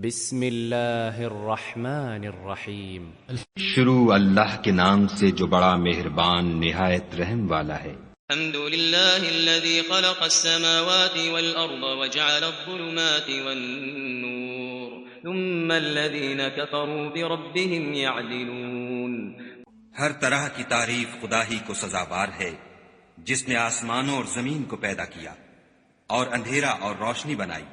بسم اللہ الرحمن الرحیم۔ شروع اللہ کے نام سے جو بڑا مہربان نہایت رحم والا ہے۔ الحمد للہ الذی خلق السماوات والارض وجعل الظلمات والنور ثم الذین کفروا بربهم يعدلون۔ ہر طرح کی تعریف خدا ہی کو سزاوار ہے، جس نے آسمانوں اور زمین کو پیدا کیا اور اندھیرا اور روشنی بنائی،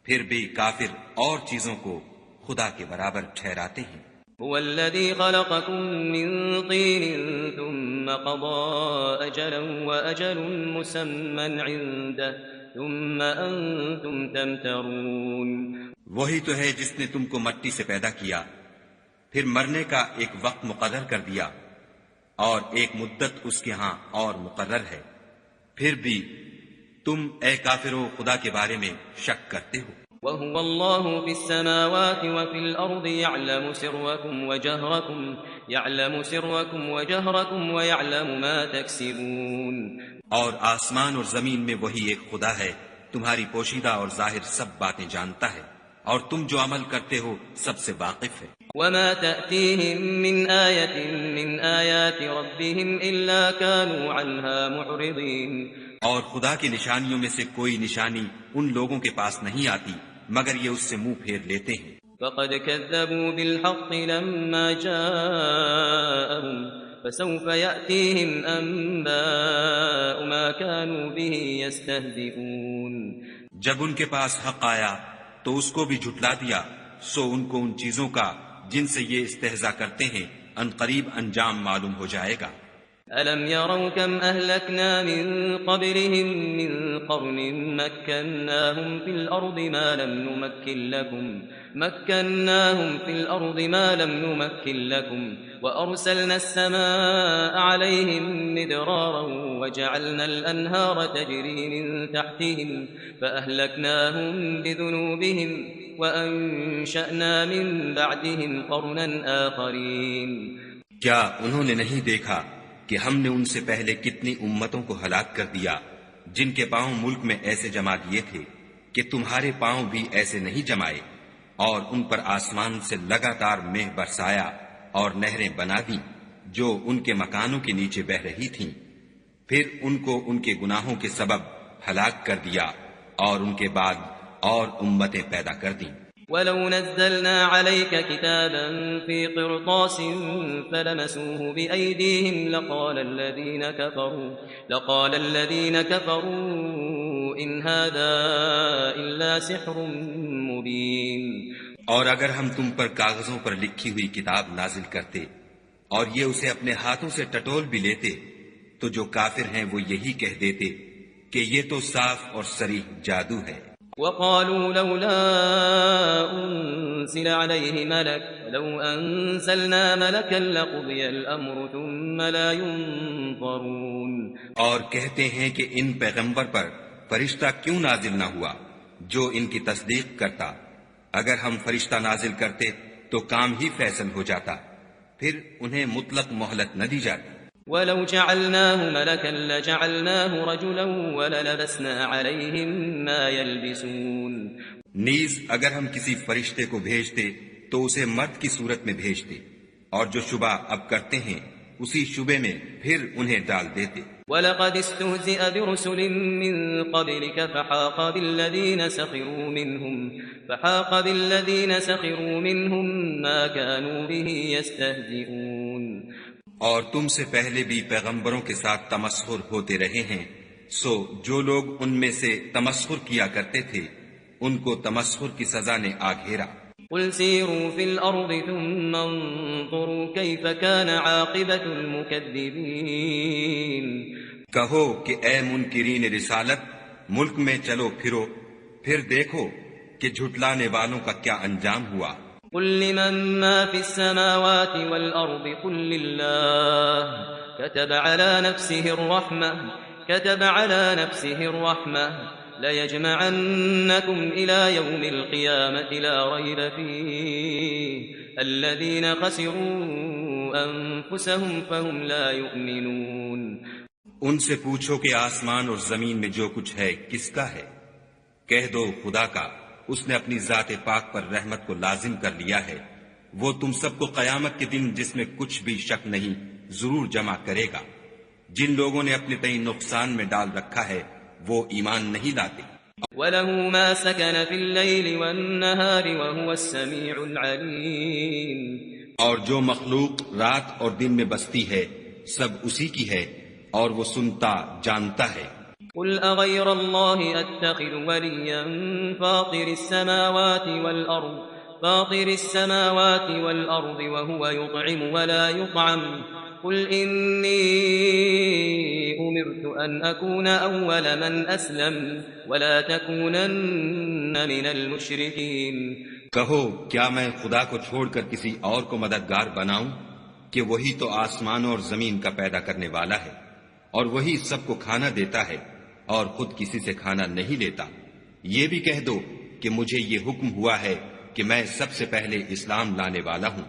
پھر بھی کافر اور چیزوں کو خدا کے برابر ٹھہراتے ہیں۔ هو الذي خلقكم من طين ثم قضى أجلا وأجل مسمى عنده ثم أنتم تمترون۔ وہی تو ہے جس نے تم کو مٹی سے پیدا کیا، پھر مرنے کا ایک وقت مقرر کر دیا اور ایک مدت اس کے ہاں اور مقرر ہے، پھر بھی تم اے کافرو خدا کے بارے میں شک کرتے ہو۔ وهو الله في السماوات وفي الأرض يعلم سركم وجهركم ويعلم ما تكسبون۔ اور آسمان اور زمین میں وہی ایک خدا ہے، تمہاری پوشیدہ اور ظاہر سب باتیں جانتا ہے، اور تم جو عمل کرتے ہو سب سے واقف ہے۔ وما تأتيهم من آية من آيات ربهم إلا كانوا عنها معرضين۔ اور خدا کی نشانیوں میں سے کوئی نشانی ان لوگوں کے پاس نہیں آتی مگر یہ اس سے منہ پھیر لیتے ہیں۔ فقد كذبوا بالحق لما جاءهم فسوف يأتيهم أنباء ما كانوا به يستهزئون۔ جب ان کے پاس حق آیا تو اس کو بھی جھٹلا دیا، سو ان کو ان چیزوں کا جن سے یہ استہزاء کرتے ہیں ان قریب انجام معلوم ہو جائے گا۔ أَلَمْ يَرَوْا كَمْ أَهْلَكْنَا مِنْ قَبْلِهِمْ مِنْ قَرْنٍ مَكَّنَّاهُمْ فِي الْأَرْضِ مَا لَمْ نُمَكِّنْ لَكُمْ وَأَرْسَلْنَا السَّمَاءَ عَلَيْهِمْ مِدْرَارًا وَجَعَلْنَا الْأَنْهَارَ تَجْرِي مِنْ تَحْتِهِمْ فَأَهْلَكْنَاهُمْ بِذُنُوبِهِمْ وَأَنشَأْنَا مِنْ بَعْدِهِمْ قَرْنًا آخَرِينَ۔ کیا انہوں نے نہیں دیکھا کہ ہم نے ان سے پہلے کتنی امتوں کو ہلاک کر دیا جن کے پاؤں ملک میں ایسے جما دیے تھے کہ تمہارے پاؤں بھی ایسے نہیں جمائے، اور ان پر آسمان سے لگاتار مہ برسایا اور نہریں بنا دیں جو ان کے مکانوں کے نیچے بہ رہی تھیں، پھر ان کو ان کے گناہوں کے سبب ہلاک کر دیا اور ان کے بعد اور امتیں پیدا کر دیں۔ وَلَوْ نَزَّلْنَا عَلَيْكَ كِتَابًا فِي قِرْطَاسٍ فَلَمَسُوهُ بِأَيْدِيهِمْ لَقَالَ الَّذِينَ كَفَرُوا إِنْ هَذَا إِلَّا سِحْرٌ مُبِينٌ۔ اور اگر ہم تم پر کاغذوں پر لکھی ہوئی کتاب نازل کرتے اور یہ اسے اپنے ہاتھوں سے ٹٹول بھی لیتے تو جو کافر ہیں وہ یہی کہہ دیتے کہ یہ تو صاف اور صریح جادو ہے۔ وقالوا لولا أنزل عليه ملك لو أنزلنا ملكا لقضي الأمر ثم لا ينظرون۔ اور کہتے ہیں کہ ان پیغمبر پر فرشتہ کیوں نازل نہ ہوا جو ان کی تصدیق کرتا، اگر ہم فرشتہ نازل کرتے تو کام ہی فیصل ہو جاتا، پھر انہیں مطلق مہلت نہ دی جاتی۔ وَلَوْ جَعَلْنَاهُ مَلَكًا لَجَعَلْنَاهُ رَجُلًا وَلَلَبَسْنَا عَلَيْهِمْ مَا يَلْبِسُونَ۔ نیز اگر ہم کسی فرشتے کو بھیجتے تو اسے مرد کی صورت میں بھیجتے، اور جو شبہ اب کرتے ہیں اسی شبے میں پھر انہیں ڈال دیتے۔ وَلَقَدِ اسْتُهْزِئَ بِرُسُلٍ مِّن قَبْلِكَ فَحَاقَ بِالَّذِينَ سَخِرُوا مِنْهُمْ مَا كَانُوا بِهِ يَسْتَهْزِئُونَ۔ اور تم سے پہلے بھی پیغمبروں کے ساتھ تمسخر ہوتے رہے ہیں، سو جو لوگ ان میں سے تمسخر کیا کرتے تھے ان کو تمسخر کی سزا نے آ گھیرا۔ قُلْ سِيرُوا فِي الْأَرْضِ ثُمَّ انظُرُوا كَيْفَ كَانَ عَاقِبَةُ الْمُكَذِّبِينَ۔ کہو کہ اے منکرین رسالت، ملک میں چلو پھرو، پھر دیکھو کہ جھٹلانے والوں کا کیا انجام ہوا۔ قل لمن ما في السماوات والأرض قل لله كتب على نفسه الرحمة ليجمعنكم إلى يوم القيامة لا ريب فيه الذين خسروا أنفسهم فهم لا يؤمنون۔ ان سے پوچھو کہ آسمان اور زمین میں جو کچھ ہے کس کا ہے، کہہ دو خدا کا، اس نے اپنی ذات پاک پر رحمت کو لازم کر لیا ہے، وہ تم سب کو قیامت کے دن جس میں کچھ بھی شک نہیں ضرور جمع کرے گا۔ جن لوگوں نے اپنے تئیں نقصان میں ڈال رکھا ہے وہ ایمان نہیں لاتے۔ وَلَهُ مَا سَكَنَ فِي اللَّيْلِ وَالنَّهَارِ وَهُوَ السَّمِيعُ الْعَلِيمُ۔ اور جو مخلوق رات اور دن میں بستی ہے سب اسی کی ہے اور وہ سنتا جانتا ہے۔ قُلْ أَغَيْرَ اللَّهِ أَتَّخِذُ وَلِيًّا فَاطِرِ السَّمَاوَاتِ وَالْأَرْضِ وَهُوَ يُطْعِمُ وَلَا يُطْعَمُ قُلْ إِنِّي أُمِرْتُ أَنْ أَكُونَ أَوَّلَ مَنْ أَسْلَمَ وَلَا تَكُونَنَّ مِنَ الْمُشْرِكِينَ۔ کہو کیا میں خدا کو چھوڑ کر کسی اور کو مددگار بناؤں کہ وہی تو آسمان اور زمین کا پیدا کرنے والا ہے اور وہی سب کو کھانا دیتا ہے اور خود کسی سے کھانا نہیں لیتا۔ یہ بھی کہہ دو کہ مجھے یہ حکم ہوا ہے کہ میں سب سے پہلے اسلام لانے والا ہوں،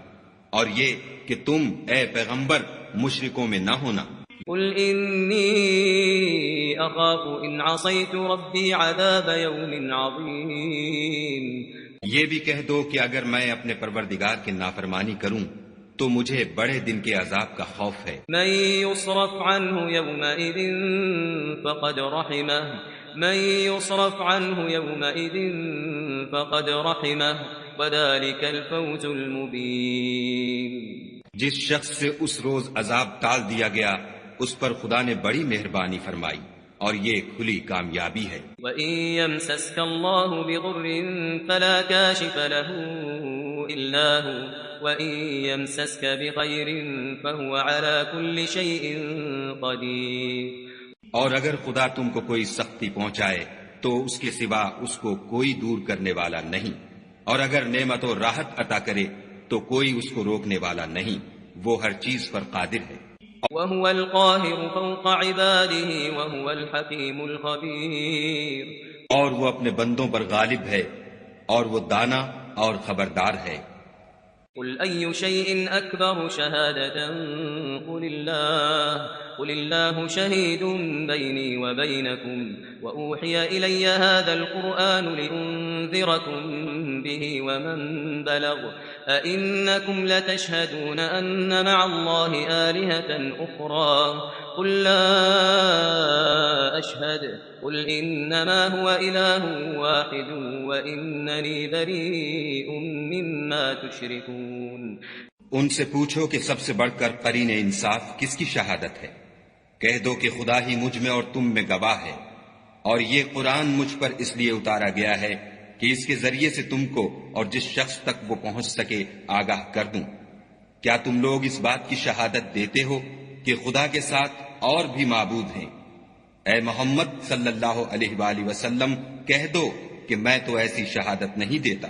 اور یہ کہ تم اے پیغمبر مشرکوں میں نہ ہونا۔ قل انی اخاف ان عصیت ربی عذاب یوم عظیم۔ یہ بھی کہہ دو کہ اگر میں اپنے پروردگار کی نافرمانی کروں تو مجھے بڑے دن کے عذاب کا خوف ہے۔ من يصرف عنه يومئذ فقد رحمه من يصرف عنه يومئذ فقد رحمه وذلك الفوز المبين۔ جس شخص سے اس روز عذاب ٹال دیا گیا اس پر خدا نے بڑی مہربانی فرمائی اور یہ کھلی کامیابی ہے۔ وَإِن يَمْسَسْكَ اللَّهُ بِضُرٍّ فَلَا كَاشِفَ لَهُ إِلَّا هُوَ وَإِن يَمْسَسْكَ بِخَيْرٍ فَهُوَ عَلَى كُلِّ شَيْءٍ قَدِيرٌ۔ اور اگر خدا تم کو کوئی سختی پہنچائے تو اس کے سوا اس کو کوئی دور کرنے والا نہیں، اور اگر نعمت و راحت عطا کرے تو کوئی اس کو روکنے والا نہیں، وہ ہر چیز پر قادر ہے۔ وَهُوَ الْقَاهِرُ فَوْقَ عِبَادِهِ وَهُوَ الْحَكِيمُ الْخَبِيرُ۔ اور وہ اپنے بندوں پر غالب ہے اور وہ دانا اور خبردار ہے۔ قُلْ أَيُّ شَيْءٍ أَكْبَرُ شَهَادَةً قُلِ اللَّهُ شَهِيدٌ بَيْنِي وَبَيْنَكُمْ وَأُوحِيَ إِلَيَّ هَذَا الْقُرْآنُ لِأُنذِرَكُم بِهِ وَمَن بَلَغَ أَئِنَّكُمْ لَتَشْهَدُونَ أَنَّ مَعَ اللَّهِ آلِهَةً أُخْرَى قُل لَّا أَشْهَدُ قُلْ إِنَّمَا هُوَ إِلَٰهٌ وَاحِدٌ وَإِنَّنِي بَرِيءٌ مِّمَّا تُشْرِكُونَ۔ ان سے پوچھو کہ سب سے بڑھ کر قرین انصاف کس کی شہادت ہے؟ کہہ دو کہ خدا ہی مجھ میں اور تم میں گواہ ہے، اور یہ قرآن مجھ پر اس لیے اتارا گیا ہے کہ اس کے ذریعے سے تم کو اور جس شخص تک وہ پہنچ سکے آگاہ کر دوں۔ کیا تم لوگ اس بات کی شہادت دیتے ہو کہ خدا کے ساتھ اور بھی معبود ہیں؟ اے محمد صلی اللہ علیہ وآلہ وسلم کہہ دو کہ میں تو ایسی شہادت نہیں دیتا،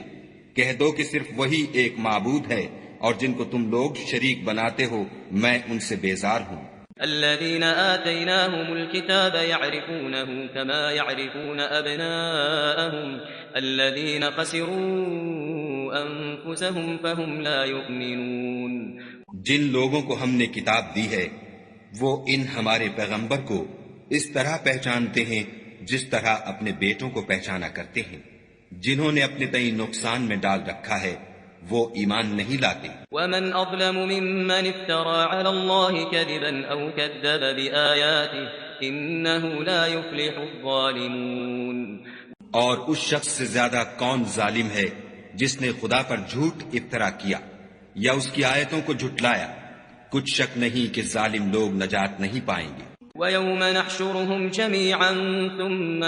کہہ دو کہ صرف وہی ایک معبود ہے اور جن کو تم لوگ شریک بناتے ہو میں ان سے بیزار ہوں۔ الذين آتيناهم الكتاب يعرفونه كما يعرفون أبناءهم الذين خسروا أنفسهم فهم لا يؤمنون۔ جن لوگوں کو ہم نے کتاب دی ہے وہ ان ہمارے پیغمبر کو اس طرح پہچانتے ہیں جس طرح اپنے بیٹوں کو پہچانا کرتے ہیں۔ جنہوں نے اپنے تئیں نقصان میں ڈال رکھا ہے وہ ایمان نہیں لاتے۔ ومن اظلم ممن افترى على الله كذبا او كذب بآياته انه لا يفلح الظالمون۔ اور اس شخص سے زیادہ کون ظالم ہے جس نے خدا پر جھوٹ افترا کیا یا اس کی آیتوں کو جھٹلایا؟ کچھ شک نہیں کہ ظالم لوگ نجات نہیں پائیں گے۔ وَيَوْمَ نَحْشُرُهُمْ جَمِيعًا ثُمَّ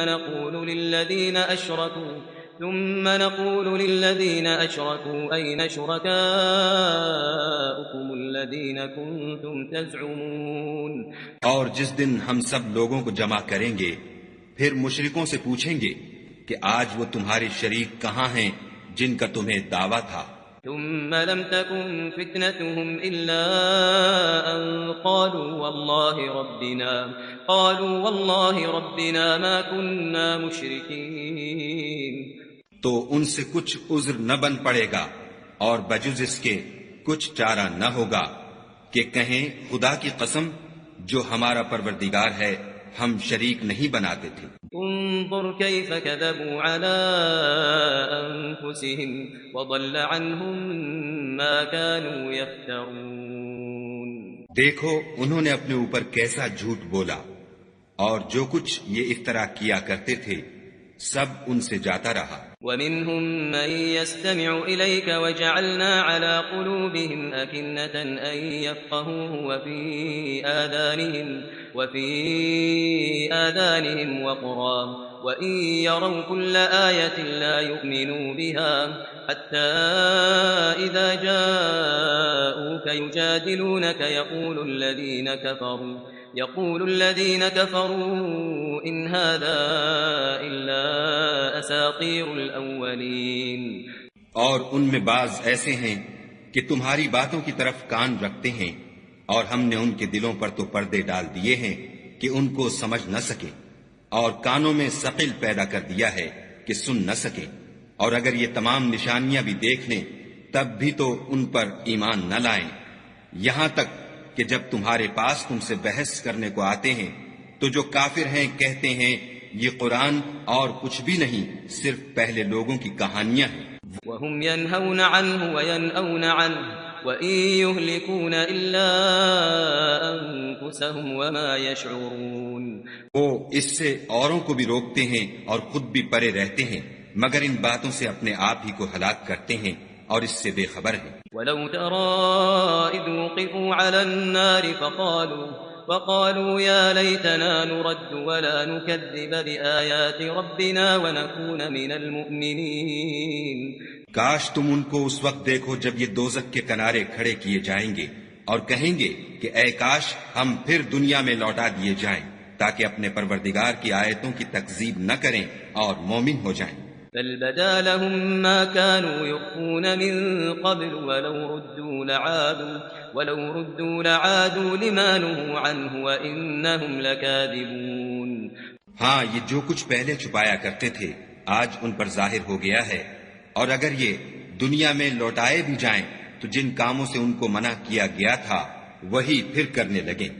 نقول للذين أشركوا أين شركاؤكم الذين كنتم تزعمون۔ اور جس دن ہم سب لوگوں کو جمع کریں گے پھر مشرکوں سے پوچھیں گے کہ آج وہ تمہارے شریک کہاں ہیں جن کا تمہیں دعویٰ تھا۔ ثم لم تكن فتنتهم إلا أن قالوا والله ربنا ما كنا مشركين۔ تو ان سے کچھ عذر نہ بن پڑے گا اور بجز اس کے کچھ چارہ نہ ہوگا کہ کہیں خدا کی قسم جو ہمارا پروردگار ہے ہم شریک نہیں بناتے تھے۔ انظر كيف كذبوا على أنفسهم وضل عنهم ما كانوا يفترون۔ دیکھو انہوں نے اپنے اوپر کیسا جھوٹ بولا، اور جو کچھ یہ افترا کیا کرتے تھے سب ان سے جاتا رہا۔ ومنهم من يستمع إليك وجعلنا على قلوبهم أكنة أن يفقهوه وفي آذانهم وقرا وإن يروا كل آية لا يؤمنوا بها حتى إذا جاءوك يجادلونك يقول الذين كفروا إن هذا إلا أساطير الأولين۔ اور ان میں بعض ایسے ہیں کہ تمہاری باتوں کی طرف کان رکھتے ہیں، اور ہم نے ان کے دلوں پر تو پردے ڈال دیے ہیں کہ ان کو سمجھ نہ سکیں، اور کانوں میں ثقل پیدا کر دیا ہے کہ سن نہ سکیں، اور اگر یہ تمام نشانیاں بھی دیکھ لیں تب بھی تو ان پر ایمان نہ لائیں، یہاں تک کہ جب تمہارے پاس تم سے بحث کرنے کو آتے ہیں تو جو کافر ہیں کہتے ہیں یہ قرآن اور کچھ بھی نہیں، صرف پہلے لوگوں کی کہانیاں ہیں۔ وهم ينهون عنه وينأون عنه وإن يهلكون إلا أنفسهم وما يشعرون۔ وہ اس سے اوروں کو بھی روکتے ہیں اور خود بھی پرے رہتے ہیں، مگر ان باتوں سے اپنے آپ ہی کو ہلاک کرتے ہیں اور اس سے بے خبر ہیں۔ ولو ترى إذ وقفوا على النار فقالوا يا ليتنا نرد ولا نكذب بآيات ربنا ونكون من المؤمنين۔ کاش تم ان کو اس وقت دیکھو جب یہ دوزخ کے کنارے کھڑے کیے جائیں گے اور کہیں گے کہ اے کاش ہم پھر دنیا میں لوٹا دیے جائیں تاکہ اپنے پروردگار کی آیتوں کی تکذیب نہ کریں اور مومن ہو جائیں۔ بل بدا لهم ما كانوا يخفون من قبل ولو ردوا لعادوا لما نهوا عنه وإنهم لكاذبون۔ ہاں، یہ جو کچھ پہلے چھپایا کرتے تھے آج ان پر ظاہر ہو گیا ہے، اور اگر یہ دنیا میں لوٹائے بھی جائیں تو جن کاموں سے ان کو منع کیا گیا تھا وہی پھر کرنے لگیں،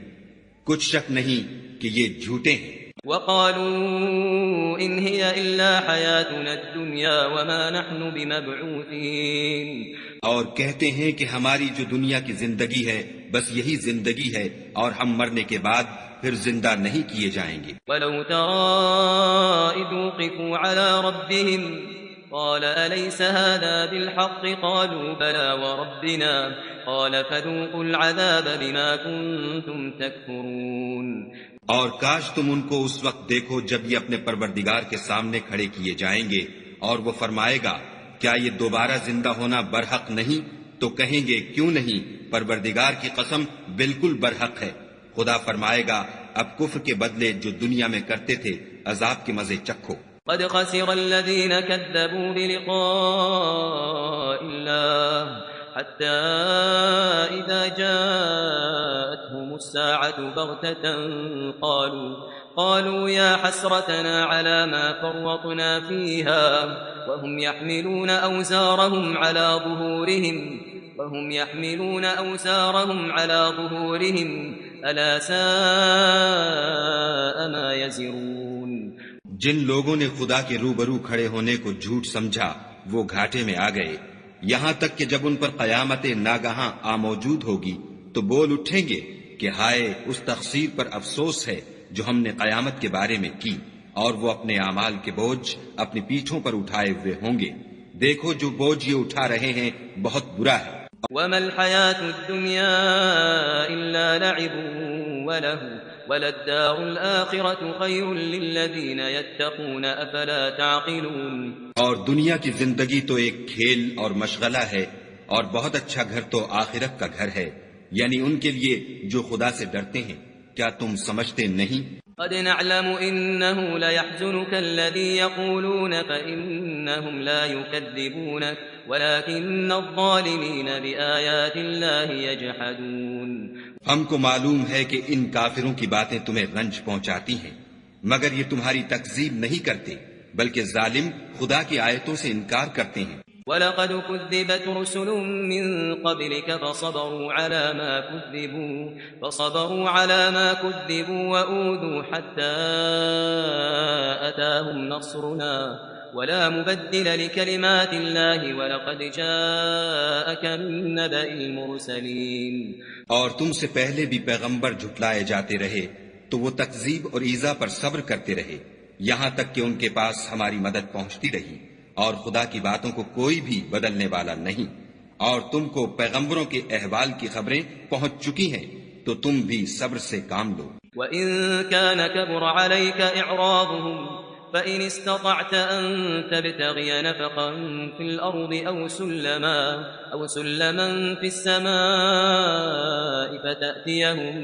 کچھ شک نہیں کہ یہ جھوٹے ہیں۔ وقالوا إن هي إلا حياتنا الدنيا وما نحن بمبعوثين۔ اور کہتے ہیں کہ ہماری جو دنیا کی زندگی ہے بس یہی زندگی ہے اور ہم مرنے کے بعد پھر زندہ نہیں کیے جائیں گے۔ ولو ترى إذ وقفوا على ربهم قال أليس هذا بالحق قالوا بلى وربنا قال فذوقوا العذاب بما كنتم تكفرون۔ اور کاش تم ان کو اس وقت دیکھو جب یہ اپنے پروردگار کے سامنے کھڑے کیے جائیں گے اور وہ فرمائے گا کیا یہ دوبارہ زندہ ہونا برحق نہیں؟ تو کہیں گے کیوں نہیں، پروردگار کی قسم بالکل برحق ہے۔ خدا فرمائے گا اب کفر کے بدلے جو دنیا میں کرتے تھے عذاب کے مزے چکھو۔ قد خسر الذين كذبوا بلقاء الله حتى إذا جاءتهم الساعة بغتة قالوا يا حسرتنا على ما فرطنا فيها وهم يحملون أوزارهم على ظهورهم ألا ساء ما يزرون۔ جن لوگوں نے خدا کے روبرو کھڑے ہونے کو جھوٹ سمجھا وہ گھاٹے میں آ گئے، یہاں تک کہ جب ان پر قیامت ناگہاں موجود ہوگی تو بول اٹھیں گے کہ ہائے اس تقصیر پر افسوس ہے جو ہم نے قیامت کے بارے میں کی، اور وہ اپنے اعمال کے بوجھ اپنی پیٹھوں پر اٹھائے ہوئے ہوں گے۔ دیکھو جو بوجھ یہ اٹھا رہے ہیں بہت برا ہے۔ وما الحياة الدنيا إلا لعب وله وللدار الآخرة خير للذين يتقون أفلا تعقلون۔ اور دنیا کی زندگی تو ایک کھیل اور مشغلہ ہے، اور بہت اچھا گھر تو آخرت کا گھر ہے، یعنی ان کے لیے جو خدا سے ڈرتے ہیں۔ کیا تم سمجھتے نہیں؟ قد نعلم إنه ليحزنك الذي يقولون فإنهم لا يكذبونك ولكن الظالمين بآيات الله يجحدون۔ ہم کو معلوم ہے کہ ان کافروں کی باتیں تمہیں رنج پہنچاتی ہیں، مگر یہ تمہاری تکذیب نہیں کرتے بلکہ ظالم خدا کی آیتوں سے انکار کرتے ہیں۔ وَلَقَدْ كُذِّبَتْ رُسُلٌ مِّن قَبْلِكَ فَصَبَرُوا عَلَىٰ مَا كُذِّبُوا وَأُوذُوا حَتَّىٰ أَتَاهُمْ نَصْرُنَا وَلَا مُبَدِّلَ لِكَلِمَاتِ اللَّهِ وَلَقَدْ جَاءَكَ مِن نَّبَإِ الْمُرْسَلِينَ۔ اور تم سے پہلے بھی پیغمبر جھٹلائے جاتے رہے تو وہ تکذیب اور ایذا پر صبر کرتے رہے یہاں تک کہ ان کے پاس ہماری مدد پہنچتی رہی، اور خدا کی باتوں کو کوئی بھی بدلنے والا نہیں، اور تم کو پیغمبروں کے احوال کی خبریں پہنچ چکی ہیں تو تم بھی صبر سے کام لو۔ وَإِن كَانَ كَبُرَ عَلَيْكَ إِعْرَاضُهُمْ فَإِنِ اسْتَطَعْتَ أَن تَبْتَغِيَ نَفَقًا فِي الْأَرْضِ أَوْ سُلَّمًا فِي السَّمَاءِ فَتَأْتِيَهُم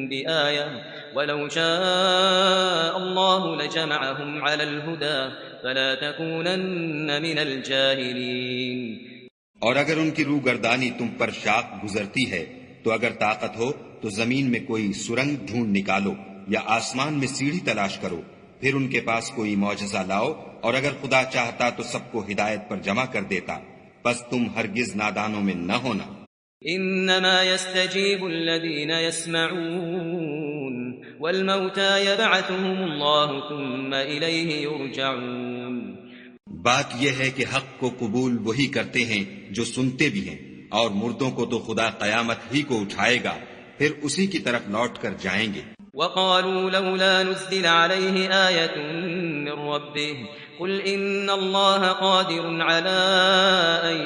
بِآيَةٍ وَلَوْ شَاءَ اللَّهُ لَجَمَعَهُمْ عَلَى الْهُدَىٰ فَلَا تَكُونَنَّ مِنَ الْجَاهِلِينَ۔ اور اگر ان کی روگردانی تم پر شاق گزرتی ہے تو اگر طاقت ہو تو زمین میں کوئی سرنگ ڈھونڈ نکالو یا آسمان میں سیڑھی تلاش کرو، پھر ان کے پاس کوئی معجزہ لاؤ، اور اگر خدا چاہتا تو سب کو ہدایت پر جمع کر دیتا، بس تم ہرگز نادانوں میں نہ ہونا۔ انما يستجيب الذين يسمعون والموتى يبعثهم الله ثم اليه يرجعون۔ بات یہ ہے کہ حق کو قبول وہی کرتے ہیں جو سنتے بھی ہیں، اور مردوں کو تو خدا قیامت ہی کو اٹھائے گا، پھر اسی کی طرف لوٹ کر جائیں گے۔ وقالوا لولا نزل عليه آية من ربه قل إن الله قادر على أن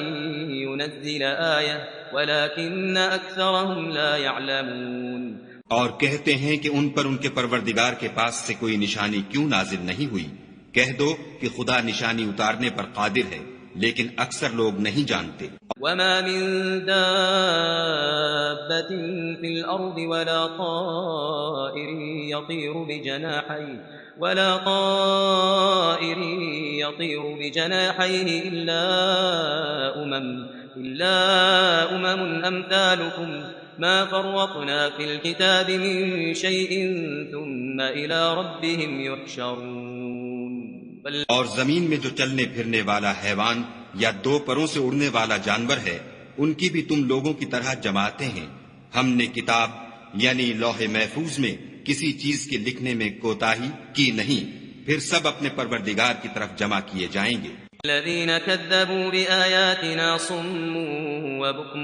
ينزل آية ولكن أكثرهم لا يعلمون۔ اور کہتے ہیں کہ ان پر ان کے پروردگار کے پاس سے کوئی نشانی کیوں نازل نہیں ہوئی؟ کہہ دو کہ خدا نشانی اتارنے پر قادر ہے، لیکن اکثر لوگ نہیں جانتے۔ وما من دابة في الأرض ولا طائر يطير بجناحيه إلا أمم أمثالكم ما فرطنا في الكتاب من شيء ثم إلى ربهم يحشرون۔ اور زمین میں جو چلنے پھرنے والا حیوان یا دو پروں سے اڑنے والا جانور ہے، ان کی بھی تم لوگوں کی طرح جماعتیں ہیں۔ ہم نے کتاب یعنی لوح محفوظ میں کسی چیز کے لکھنے میں کوتاہی کی نہیں، پھر سب اپنے پروردگار کی طرف جمع کیے جائیں گے۔ الذين كذبوا بآياتنا صم وبكم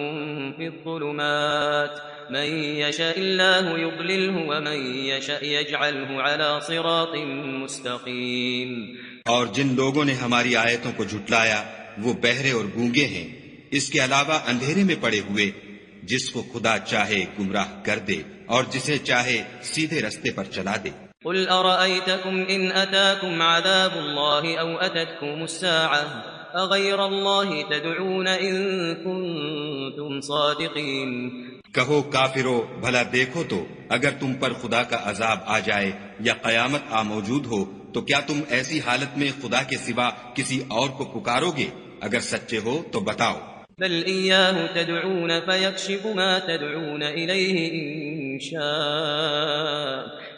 في الظلمات من يشاء الله يضلله ومن يشاء يجعله على صراط مستقيم۔ اور جن لوگوں نے ہماری آیتوں کو جھٹلایا وہ بہرے اور گونگے ہیں، اس کے علاوہ اندھیرے میں پڑے ہوئے، جس کو خدا چاہے گمراہ کر دے اور جسے چاہے سیدھے رستے پر چلا دے۔ قل أرأيتكم إن أتاكم عذاب الله أو أتتكم الساعة أغير الله تدعون إن كنتم صادقين۔ کہو کافرو، بھلا دیکھو تو اگر تم پر خدا کا عذاب آ جائے یا قیامت آ موجود ہو تو کیا تم ایسی حالت میں خدا کے سوا کسی اور کو پکارو گے؟ اگر سچے ہو تو بتاؤ۔ بل إياه تدعون فيكشف ما تدعون إليه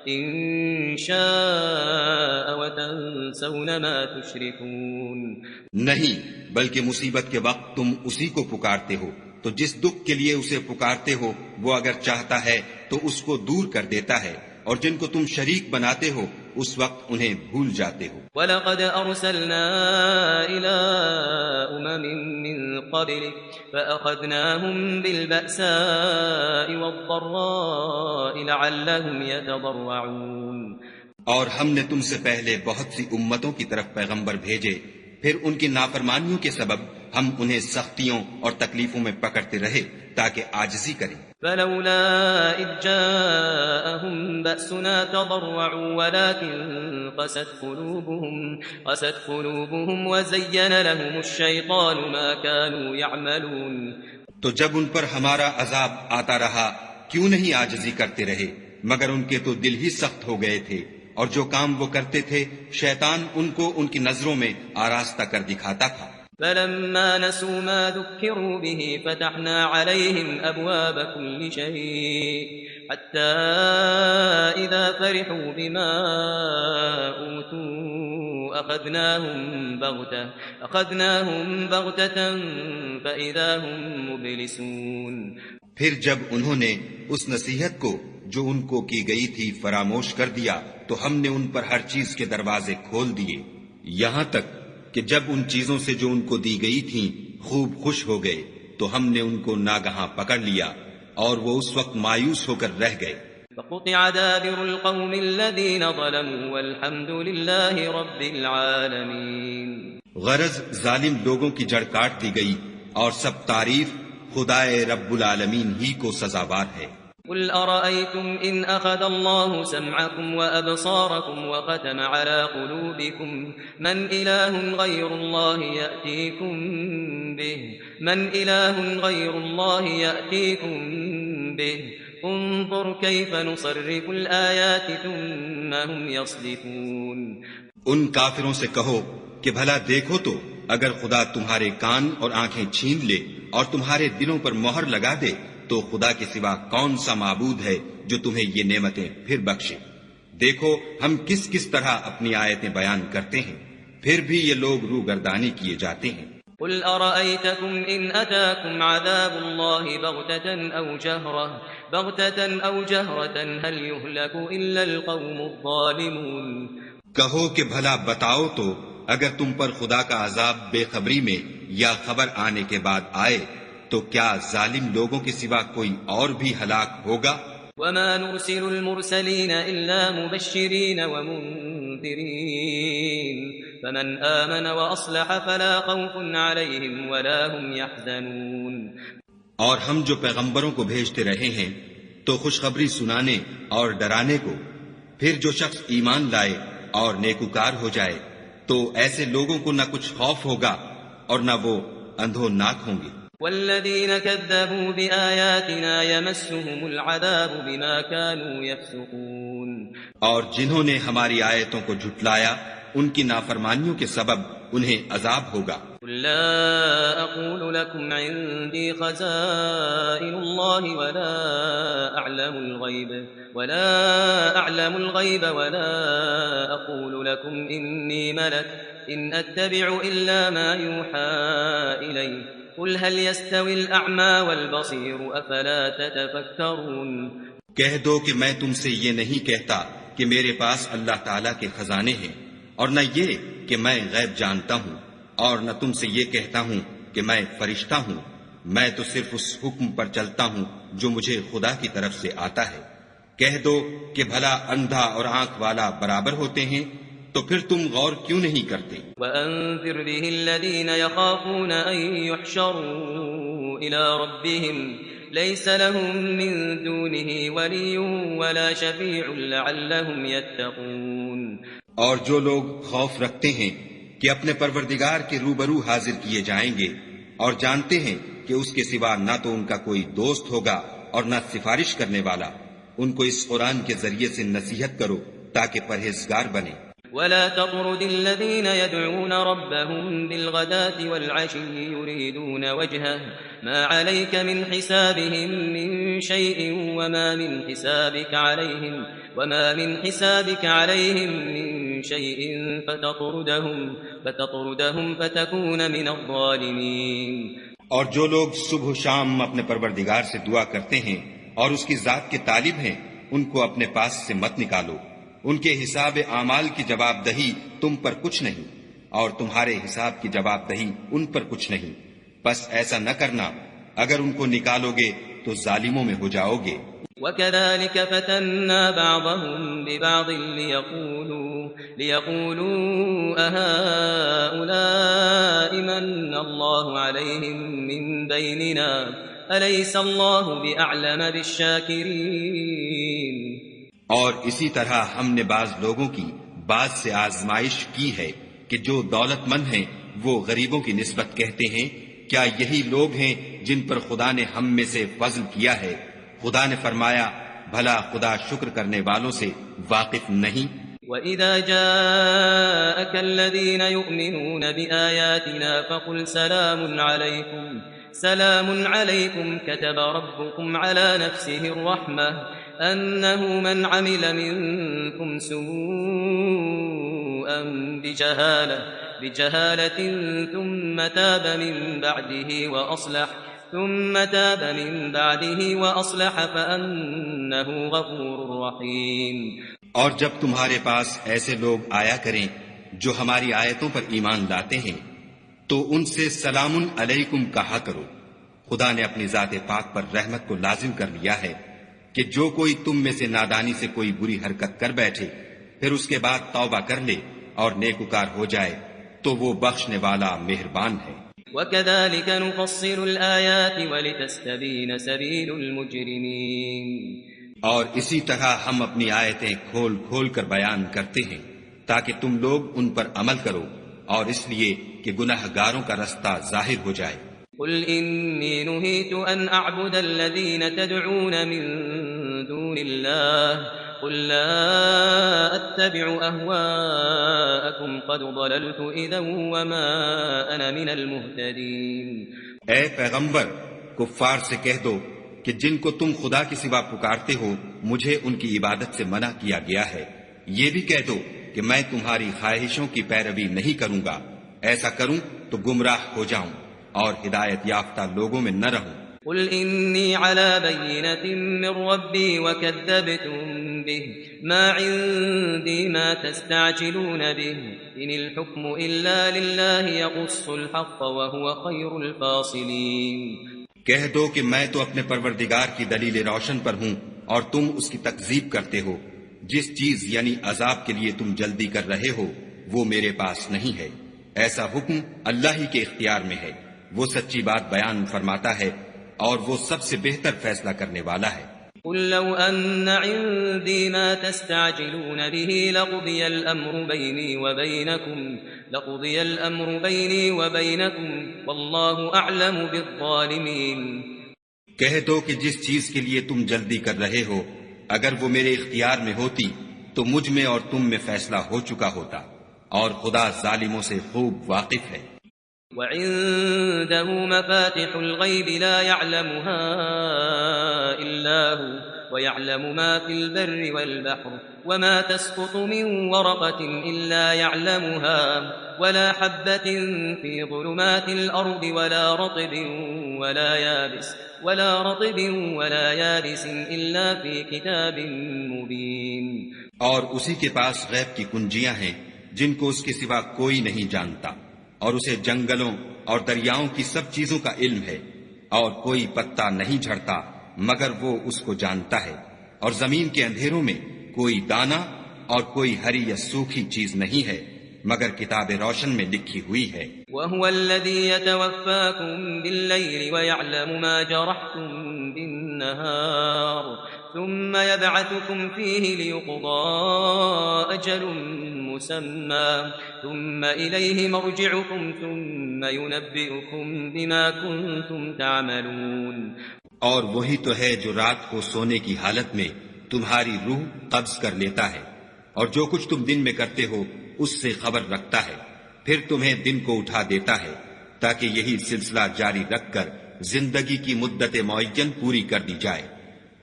إن شاء وتنسون ما تشركون۔ نہیں، بلکہ مصیبت کے وقت تم اسی کو پکارتے ہو، تو جس دکھ کے لیے اسے پکارتے ہو وہ اگر چاہتا ہے تو اس کو دور کر دیتا ہے، اور جن کو تم شریک بناتے ہو اس وقت انہیں بھول جاتے ہو۔ وَلَقَدْ أَرْسَلْنَا إِلَىٰ أُمَمٍ مِّن قَبْلِكَ فَأَخَذْنَاهُم بِالْبَأْسَاءِ وَالضَّرَّاءِ لَعَلَّهُمْ يَتَضَرَّعُونَ۔ اور ہم نے تم سے پہلے بہت سی امتوں کی طرف پیغمبر بھیجے، پھر ان کی نافرمانیوں کے سبب ہم انہیں سختیوں اور تکلیفوں میں پکڑتے رہے تاکہ عاجزی کریں۔ فلولا إذ جاءهم بأسنا تضرعوا ولكن قست قلوبهم وزين لهم الشيطان ما كانوا يعملون۔ تو جب ان پر ہمارا عذاب آتا رہا کیوں نہیں عاجزی کرتے رہے، مگر ان کے تو دل ہی سخت ہو گئے تھے، اور جو کام وہ کرتے تھے شیطان ان کو ان کی نظروں میں آراستہ کر دکھاتا تھا۔ فلما نسوا ما ذكروا به فتحنا عليهم أبواب كل شيء حتى إذا فرحوا بما أوتوا أخذناهم بغتة فإذا هم مبلسون. پھر جب انہوں نے اس نصیحت کو جو ان کو کی گئی تھی فراموش کر دیا تو ہم نے ان پر ہر چیز کے دروازے کھول دیے، یہاں تک کہ جب ان چیزوں سے جو ان کو دی گئی تھیں خوب خوش ہو گئے تو ہم نے ان کو ناگہاں پکڑ لیا اور وہ اس وقت مایوس ہو کر رہ گئے. فقطع دابر القوم الذين ظلموا والحمد لله رب العالمين. غرض ظالم لوگوں کی جڑ کاٹ دی گئی اور سب تعریف خدائے رب العالمین ہی کو سزاوار ہے. قل أرأيتم إن أخذ الله سمعكم وأبصاركم وختم على قلوبكم من إله غير الله يأتيكم به انظر كيف نصرف الآيات ثم هم يصدفون. ان کافروں سے کہو کہ بھلا دیکھو تو اگر خدا تمہارے کان اور آنکھیں چھین لے اور تمہارے دلوں پر مہر لگا دے تو خدا کے سوا کون سا معبود ہے جو تمہیں یہ نعمتیں پھر بخشے. دیکھو ہم کس کس طرح اپنی آیتیں بیان کرتے ہیں، پھر بھی یہ لوگ روگردانی کیے جاتے ہیں. قل أرأيتكم إن أتاكم عذاب الله بغتة أو جهرة هل يهلك إلا القوم الظالمون. کہو کہ بھلا بتاؤ تو اگر تم پر خدا کا عذاب بے خبری میں یا خبر آنے کے بعد آئے تو کیا ظالم لوگوں کے سوا کوئی اور بھی ہلاک ہوگا؟ وما نرسل المرسلين إلا مبشرين ومنذرين فمن آمن وأصلح فلا خوف عليهم ولا هم يحزنون. اور ہم جو پیغمبروں کو بھیجتے رہے ہیں تو خوشخبری سنانے اور ڈرانے کو، پھر جو شخص ایمان لائے اور نیکوکار ہو جائے تو ایسے لوگوں کو نہ کچھ خوف ہوگا اور نہ وہ اندھوناک ہوں گے. والذين كذبوا بآياتنا يمسهم العذاب بما كانوا يفسقون. اور جنہوں نے ہماری آیتوں کو جھٹلایا ان کی نافرمانیوں کے سبب انہیں عذاب ہوگا. قل لا أقول لكم عندي خزائن الله ولا أعلم الغيب ولا أقول لكم إني ملك إن أتبع إلا ما يوحى إلي قل هل يستوي الأعمى والبصير أفلا تتفكرون. کہہ دو کہ میں تم سے یہ نہیں کہتا کہ میرے پاس اللہ تعالیٰ کے خزانے ہیں، اور نہ یہ کہ میں غیب جانتا ہوں، اور نہ تم سے یہ کہتا ہوں کہ میں فرشتہ ہوں. میں تو صرف اس حکم پر چلتا ہوں جو مجھے خدا کی طرف سے آتا ہے. کہہ دو کہ بھلا اندھا اور آنکھ والا برابر ہوتے ہیں، تو پھر تم غور کیوں نہیں کرتے؟ وَأَنذِرْ بِهِ الَّذِينَ يَخَافُونَ أَن يُحْشَرُوا إِلَى رَبِّهِمْ لَيْسَ لَهُم مِّن دُونِهِ وَلِيٌّ وَلَا شَفِيعٌ لَعَلَّهُمْ يَتَّقُونَ. اور جو لوگ خوف رکھتے ہیں کہ اپنے پروردگار کے روبرو حاضر کیے جائیں گے اور جانتے ہیں کہ اس کے سوا نہ تو ان کا کوئی دوست ہوگا اور نہ سفارش کرنے والا، ان کو اس قرآن کے ذریعے سے نصیحت کرو تاکہ پرہیزگار بنے. ولا تطرد الذين يدعون ربهم بالغداة والعشي يريدون وجهه ما عليك من حسابهم من شيء وما من حسابك عليهم من شيء فتطردهم فتكون من الظالمين. اور جو لوگ صبح و شام اپنے پروردگار سے دعا کرتے ہیں اور اس کی ذات کے طالب ہیں ان کو اپنے پاس سے مت نکالو. ان کے حساب اعمال کی جواب دہی تم پر کچھ نہیں اور تمہارے حساب کی جواب دہی ان پر کچھ نہیں. بس ایسا نہ کرنا، اگر ان کو نکالو گے تو ظالموں میں ہو جاؤ گے. وَكَذَلِكَ فَتَنَّا بَعْضَهُمْ بِبَعْضٍ لِيَقُولُوا أَهَؤُلَاءِ مَنَّ اللَّهُ عَلَيْهِمْ مِنْ بَيْنِنَا أَلَيْسَ اللَّهُ بِأَعْلَمَ بِالشَّاكِرِينَ. اور اسی طرح ہم نے بعض لوگوں کی بعض سے آزمائش کی ہے کہ جو دولت مند ہیں وہ غریبوں کی نسبت کہتے ہیں کیا یہی لوگ ہیں جن پر خدا نے ہم میں سے فضل کیا ہے؟ خدا نے فرمایا بھلا خدا شکر کرنے والوں سے واقف نہیں؟ وَإِذَا جَاءَكَ الَّذِينَ يُؤْمِنُونَ بِآيَاتِنَا فَقُلْ سَلَامٌ عَلَيْكُمْ كَتَبَ رَبُّكُمْ عَلَى نَفْسِهِ الرَّحْمَةِ أنه من عمل منكم سوءا سوءا بجهالة ثم تاب من بعده وأصلح فأنه غفور رحيم. اور جب تمہارے پاس ایسے لوگ آیا کریں جو ہماری آیتوں پر ایمان لاتے ہیں تو ان سے سلام علیکم کہا کرو. خدا نے اپنی ذات پاک پر رحمت کو لازم کر لیا ہے کہ جو کوئی تم میں سے نادانی سے کوئی بری حرکت کر بیٹھے پھر اس کے بعد توبہ کر لے اور نیکوکار ہو جائے تو وہ بخشنے والا مہربان ہے. وَكَذَلِكَ نُفَصِّلُ الْآيَاتِ وَلِتَسْتَبِينَ سَبِيلُ الْمُجْرِمِينَ. اور اسی طرح ہم اپنی آیتیں کھول کھول کر بیان کرتے ہیں تاکہ تم لوگ ان پر عمل کرو اور اس لیے کہ گناہ گاروں کا رستہ ظاہر ہو جائے. قل إني نهيت أن أعبد الذين تدعون من دون الله قل لا أتبع أهواءكم قد ضللت إذا وما أنا من المهتدين. اے پیغمبر کفار سے کہہ دو کہ جن کو تم خدا کے سوا پکارتے ہو مجھے ان کی عبادت سے منع کیا گیا ہے. یہ بھی کہہ دو کہ میں تمہاری خواہشوں کی پیروی نہیں کروں گا. ایسا کروں تو گمراہ ہو جاؤں اور ہدایت یافتہ لوگوں میں نہ رہوں. قل إني على بينة من ربي وكذبتم به ما عندي ما تستعجلون به إن الحكم إلا لله يقص الحق وهو خير الفاصلين. کہہ دو کہ میں تو اپنے پروردگار کی دلیل روشن پر ہوں اور تم اس کی تکذیب کرتے ہو. جس چیز یعنی عذاب کے لیے تم جلدی کر رہے ہو وہ میرے پاس نہیں ہے. ایسا حکم اللہ ہی کے اختیار میں ہے. وہ سچی بات بیان فرماتا ہے اور وہ سب سے بہتر فیصلہ کرنے والا ہے. قل لو أن عندي ما تستعجلون به لقضي الأمر بيني وبينكم والله أعلم بالظالمين. کہہ دو کہ جس چیز کے لیے تم جلدی کر رہے ہو اگر وہ میرے اختیار میں ہوتی تو مجھ میں اور تم میں فیصلہ ہو چکا ہوتا اور خدا ظالموں سے خوب واقف ہے. وعنده مفاتح الغيب لا يعلمها إلا هو ويعلم ما في البر والبحر وما تسقط من ورقة إلا يعلمها ولا حبة في ظلمات الأرض ولا رطب ولا يابس إلا في كتاب مبين. اور اسی کے پاس غیب کی کنجیاں ہیں جن کو اس کے سوا کوئی نہیں جانتا اور اسے جنگلوں اور دریاؤں کی سب چیزوں کا علم ہے اور کوئی پتا نہیں جھڑتا مگر وہ اس کو جانتا ہے اور زمین کے اندھیروں میں کوئی دانہ اور کوئی ہری یا سوکھی چیز نہیں ہے مگر کتاب روشن میں لکھی ہوئی ہے. وَهُوَ الَّذِي يَتَوَفَّاكُم بِاللَّيْلِ وَيَعْلَمُ مَا جَرَحْتُم بِالنَّهَارِ ثُمَّ يَبْعَثُكُمْ فِيهِ لِيُقْضَىٰ أَجَلٌ مُّسَمًّى ثُمَّ إِلَيْهِ مَرْجِعُكُمْ ثُمَّ يُنَبِّئُكُم بِمَا كُنتُمْ تَعْمَلُونَ. اور وہی تو ہے جو رات کو سونے کی حالت میں تمہاری روح قبض کر لیتا ہے اور جو کچھ تم دن میں کرتے ہو اس سے خبر رکھتا ہے پھر تمہیں دن کو اٹھا دیتا ہے تاکہ یہی سلسلہ جاری رکھ کر زندگی کی مدت معین پوری کر دی جائے.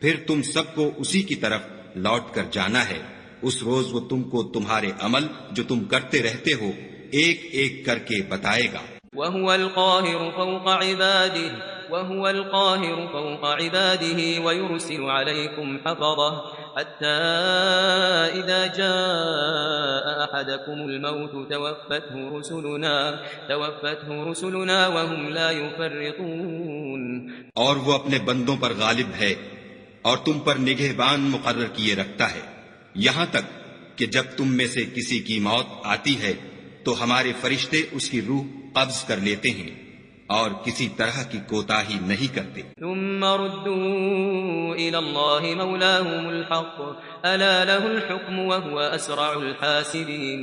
پھر تم سب کو اسی کی طرف لوٹ کر جانا ہے. اس روز وہ تم کو تمہارے عمل جو تم کرتے رہتے ہو ایک ایک کر کے بتائے گا. وَهُوَ الْقَاهِرُ فَوْقَ عِبَادِهِ وَيُرْسِلُ عَلَيْكُمْ حَفَظَةً حَتَّى إِذَا جَاءَ أَحَدَكُمُ الْمَوْتُ تَوَفَّتْهُ رُسُلُنَا وَهُمْ لَا يُفَرِّطُونَ. اور وہ اپنے بندوں پر غالب ہے اور تم پر نگہبان مقرر کیے رکھتا ہے یہاں تک کہ جب تم میں سے کسی کی موت آتی ہے تو ہمارے فرشتے اس کی روح قبض کر لیتے ہیں اور کسی طرح کی کوتاہی نہیں کرتے. ثم ردوا الى الله مولاهم الحق الا له الحكم وهو اسرع الحاسبين.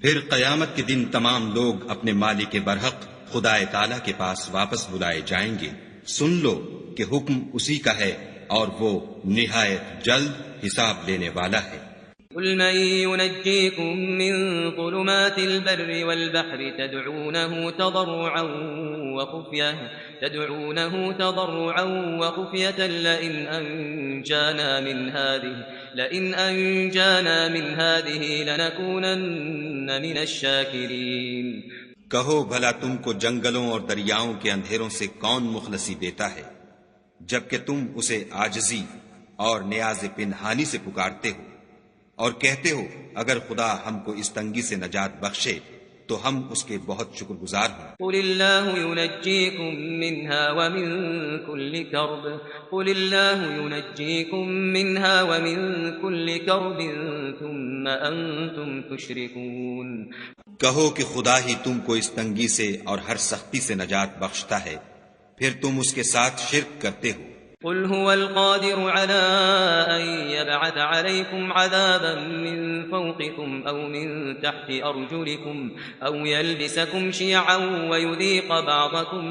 پھر قیامت کے دن تمام لوگ اپنے مالک برحق خدا تعالی کے پاس واپس بلائے جائیں گے. سن لو کہ حکم اسی کا ہے اور وہ نہایت جلد حساب لینے والا ہے. قل من ينجيكم من ظلمات البر والبحر تدعونه تضرعا وخفية لئن أنجانا من هذه لنكونن من الشاکرین۔ کہو بھلا تم کو جنگلوں اور دریاؤں کے اندھیروں سے کون مخلصی دیتا ہے جبکہ تم اسے عاجزی اور نیاز پنہانی سے پکارتے ہو اور کہتے ہو اگر خدا ہم کو اس تنگی سے نجات بخشے تو ہم اس کے بہت شکر گزار ہوں۔ قل اللہ ینجیکم منها ومن کل کرب قل اللہ ینجیکم منها ومن کل کرب ثم انتم تشرکون۔ کہو کہ خدا ہی تم کو اس تنگی سے اور ہر سختی سے نجات بخشتا ہے پھر تم اس کے ساتھ شرک کرتے ہو۔ قل هو القادر على أن يبعث عليكم عذابا من فوقكم أو من تحت أرجلكم أو يلبسكم شيعا ويذيق بعضكم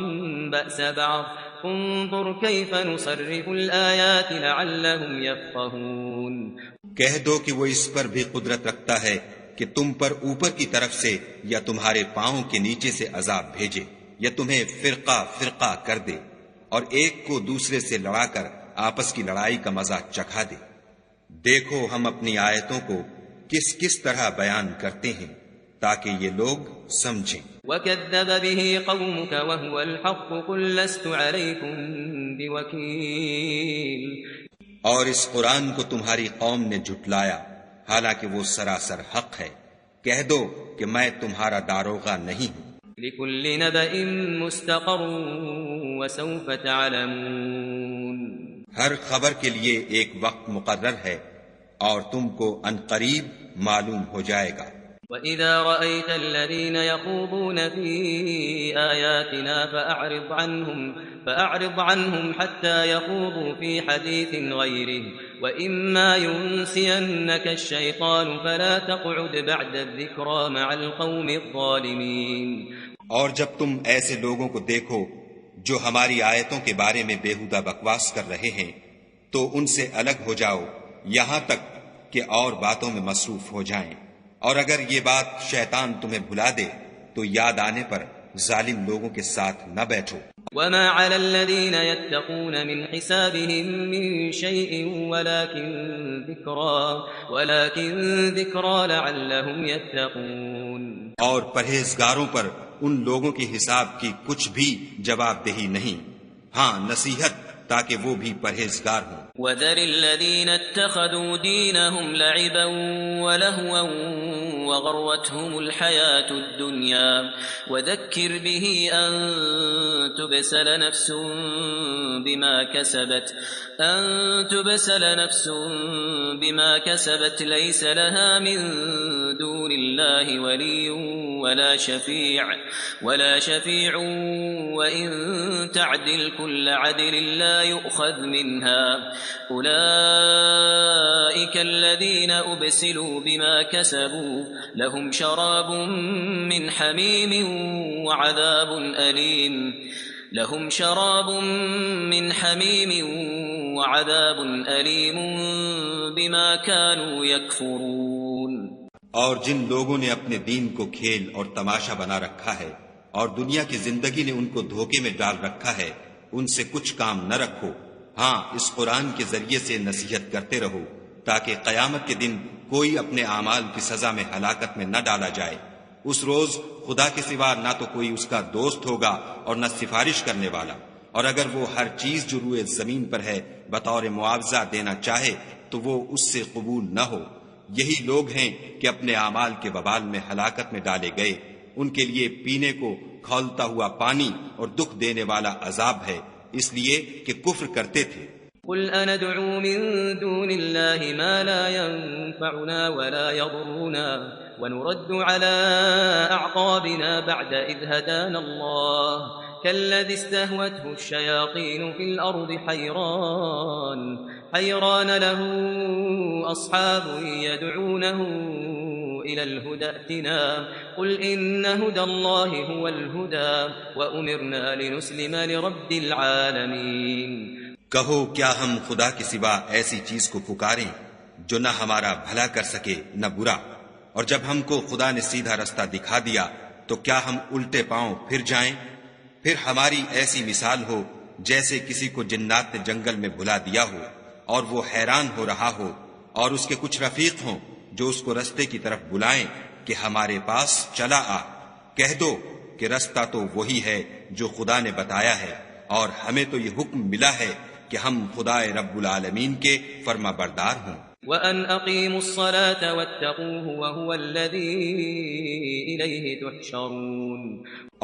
بأس بعض انظر كيف نصرف الآيات لعلهم يفقهون۔ کہہ دو کہ وہ اس پر بھی قدرت رکھتا ہے کہ تم پر اوپر کی طرف سے یا تمہارے پاؤں کے نیچے سے عذاب بھیجے یا تمہیں فرقہ فرقہ کر دے اور ایک کو دوسرے سے لڑا کر آپس کی لڑائی کا مزہ چکھا دے۔ دیکھو ہم اپنی آیتوں کو کس کس طرح بیان کرتے ہیں تاکہ یہ لوگ سمجھیں۔ وَكَذَّبَ بِهِ قَوْمُكَ وَهُوَ الْحَقُّ قُلْ لَسْتُ عَلَيْكُمْ بِوَكِيلٍ۔ اور اس قرآن کو تمہاری قوم نے جھٹلایا حالانکہ وہ سراسر حق ہے، کہہ دو کہ میں تمہارا داروغہ نہیں ہوں۔ لِكُلِّ نَبَإٍ مُسْتَقَرٌّ وَسَوْفَ تَعْلَمُونَ۔ ہر خبر کے لیے ایک وقت مقرر ہے اور تم کو عنقریب معلوم ہو جائے گا۔ وَإِذَا رَأَيْتَ الَّذِينَ يَخُوضُونَ فِي آيَاتِنَا فَأَعْرِضْ عَنْهُمْ حَتَّى يَخُوضُوا فِي حَدِيثٍ غَيْرِهِ وَإِمَّا يُنْسِيَنَّكَ الشَّيْطَانُ فَلَا تَقْعُدْ بَعْدَ الذِّكْرَى مَعَ الْقَوْمِ الظَّالِمِينَ۔ اور جب تم ایسے لوگوں کو دیکھو جو ہماری آیتوں کے بارے میں بےہودہ بکواس کر رہے ہیں تو ان سے الگ ہو جاؤ یہاں تک کہ اور باتوں میں مصروف ہو جائیں، اور اگر یہ بات شیطان تمہیں بھلا دے تو یاد آنے پر ظالم لوگوں کے ساتھ نہ بیٹھو۔ وما على الذين يتقون من حسابهم من شيء ولكن ذكرى لعلهم يتقون۔ اور پرہیزگاروں پر ان لوگوں کے حساب کی کچھ بھی جواب دہی نہیں، ہاں نصیحت تاکہ وہ بھی پرہیزگار ہوں۔ وذر الذين اتخذوا دينهم لعبا ولهوا وغرتهم الحياة الدنيا وذكر به أن تبسل نفس بما كسبت ليس لها من دون الله ولي ولا شفيع وإن تعدل كل عدل لا يؤخذ منها أولئك الذين أبسلوا بما كسبوا لهم شراب من حميم وعذاب أليم بما كانوا يكفرون۔ اور جن لوگوں نے اپنے دین کو کھیل اور تماشا بنا رکھا ہے اور دنیا کی زندگی نے ان کو دھوکے میں ڈال رکھا ہے ان سے کچھ کام نہ رکھو، ہاں اس قرآن کے ذریعے سے نصیحت کرتے رہو تاکہ قیامت کے دن کوئی اپنے اعمال کی سزا میں ہلاکت میں نہ ڈالا جائے۔ اس روز خدا کے سوا نہ تو کوئی اس کا دوست ہوگا اور نہ سفارش کرنے والا، اور اگر وہ ہر چیز جو روئے زمین پر ہے بطور معاوضہ دینا چاہے تو وہ اس سے قبول نہ ہو۔ یہی لوگ ہیں کہ اپنے اعمال کے وبال میں ہلاکت میں ڈالے گئے، ان کے لیے پینے کو کھولتا ہوا پانی اور دکھ دینے والا عذاب ہے، اس لیے کہ کفر کرتے تھے۔ قل أندعو من دون الله ما لا ينفعنا ولا يضرنا ونرد على أعقابنا بعد إذ هدانا الله كالذي استهوته الشياطين في الأرض حيران له أصحاب يدعونه إلى الهدى ائتنا قل إن هدى الله هو الهدى وأمرنا لنسلم لرب العالمين۔ کہو کیا ہم خدا کے سوا ایسی چیز کو پکاریں جو نہ ہمارا بھلا کر سکے نہ برا، اور جب ہم کو خدا نے سیدھا رستہ دکھا دیا تو کیا ہم الٹے پاؤں پھر جائیں؟ پھر ہماری ایسی مثال ہو جیسے کسی کو جنات نے جنگل میں بلا دیا ہو اور وہ حیران ہو رہا ہو اور اس کے کچھ رفیق ہوں جو اس کو رستے کی طرف بلائیں کہ ہمارے پاس چلا آ، کہہ دو کہ رستہ تو وہی ہے جو خدا نے بتایا ہے، اور ہمیں تو یہ حکم ملا ہے کہ ہم خدا رب العالمین کے فرما بردار ہوں۔ وَأَنْ أَقِيمُوا الصَّلَاةَ وَاتَّقُوهُ وَهُوَ الَّذِي إِلَيْهِ تُحْشَرُونَ،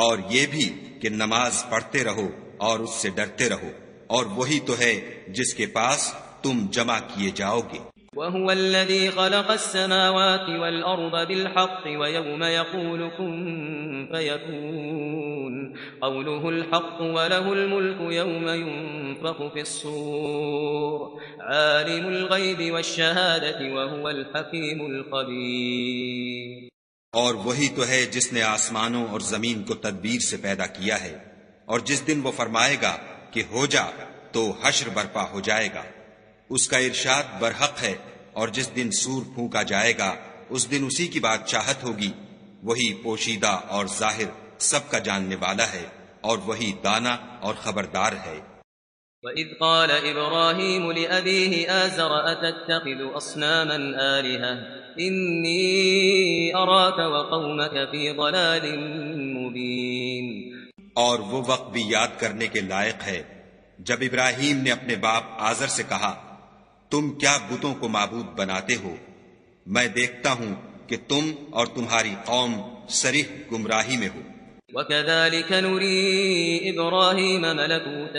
اور یہ بھی کہ نماز پڑھتے رہو اور اس سے ڈرتے رہو، اور وہی تو ہے جس کے پاس تم جمع کیے جاؤ گے۔ وَهُوَ الَّذِي خَلَقَ السَّمَاوَاتِ وَالْأَرْضَ بِالْحَقِّ وَيَوْمَ يَقُولُ كُن فَيَكُونُ قَوْلُهُ الْحَقُّ وَلَهُ الْمُلْكُ يَوْمَ يُنفَخُ فِي الصُّورِ عَالِمُ الْغَيْبِ وَالشَّهَادَةِ وَهُوَ الْحَكِيمُ الْخَبِيرُ۔ اور وہی تو ہے جس نے آسمانوں اور زمین کو تدبیر سے پیدا کیا ہے، اور جس دن وہ فرمائے گا کہ ہو جا تو حشر برپا ہو جائے گا، اس کا ارشاد برحق ہے، اور جس دن سور پھونکا جائے گا اس دن اسی کی بات چاہت ہوگی، وہی پوشیدہ اور ظاہر سب کا جاننے والا ہے، اور وہی دانا اور خبردار ہے۔ وَإِذْ قَالَ إِبْرَاهِيمُ لِأَبِيهِ آزَرَ أَتَتَّخِذُ أَصْنَامًا آلِهَةً إِنِّي أَرَاكَ وَقَوْمَكَ فِي ضَلَالٍ مُبِينٍ۔ اور وہ وقت بھی یاد کرنے کے لائق ہے جب ابراہیم نے اپنے باپ آزر سے کہا، تم کیا بتوں کو معبود بناتے ہو؟ میں دیکھتا ہوں کہ تم اور تمہاری قوم صریح گمراہی میں ہو۔ وَكَذَلِكَ نُرِي إِبْرَاهِيمَ مَلَكُوتَ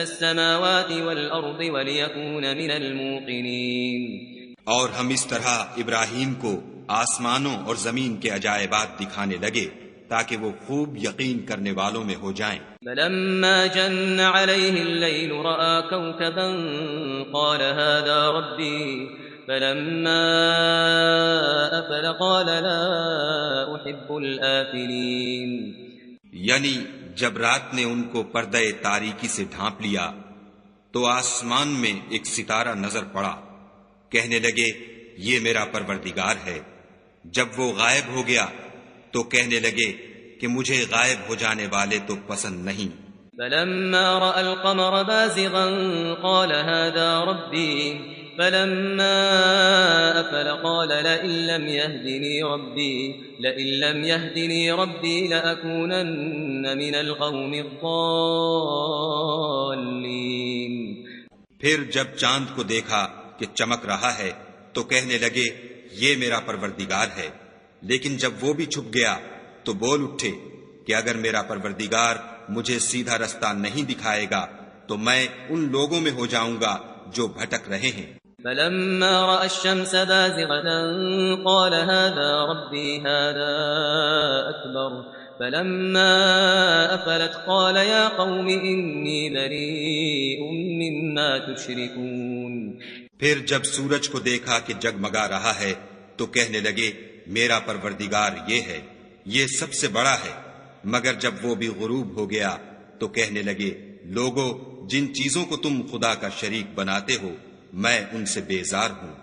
السَّمَاوَاتِ وَالْأَرْضِ وَلِيَكُونَ مِنَ الْمُوقِنِينَ، اور ہم اس طرح ابراہیم کو آسمانوں اور زمین کے عجائبات دکھانے لگے تاکہ وہ خوب یقین کرنے والوں میں ہو جائیں۔ فَلَمَّا جَنَّ عَلَيْهِ اللَّيْلُ رَأَىٰ كَوْكَبًا قَالَ هَٰذَا رَبِّي فَلَمَّا أَفَلَ قَالَ لَا أُحِبُّ الْآفِلِينَ، یعنی جب رات نے ان کو پردہ تاریکی سے ڈھانپ لیا تو آسمان میں ایک ستارہ نظر پڑا، کہنے لگے یہ میرا پروردگار ہے۔ جب وہ غائب ہو گیا تو کہنے لگے کہ مجھے غائب ہو جانے والے تو پسند نہیں۔ فَلَمَّا رَأَى الْقَمَرَ بَازِغًا قَالَ هَٰذَا رَبِّي فَلَمَّا أَفَلَ قَالَ لَئِن لَّمْ يَهْدِنِي رَبِّي لَأَكُونَنَّ مِنَ الْقَوْمِ الضَّالِّينَ۔ پھر جب چاند کو دیکھا کہ چمک رہا ہے تو کہنے لگے یہ میرا پروردگار ہے، لیکن جب وہ بھی چھپ گیا تو بول اٹھے کہ اگر میرا پروردگار مجھے سیدھا رستہ نہیں دکھائے گا تو میں ان لوگوں میں ہو جاؤں گا جو بھٹک رہے ہیں۔ فَلَمَّا رَأَى الشَّمْسَ بَازِغَةً قَالَ هَٰذَا رَبِّي هَٰذَا أَكْبَرُ فَلَمَّا أَفَلَتْ قَالَ يَا قَوْمِ إِنِّي بَرِيءٌ مِّمَّا تُشْرِكُونَ۔ پھر جب سورج کو دیکھا کہ جگمگا رہا ہے تو کہنے لگے میرا پروردگار یہ ہے، یہ سب سے بڑا ہے، مگر جب وہ بھی غروب ہو گیا تو کہنے لگے لوگو جن چیزوں کو تم خدا کا شریک بناتے ہو میں ان سے بیزار ہوں۔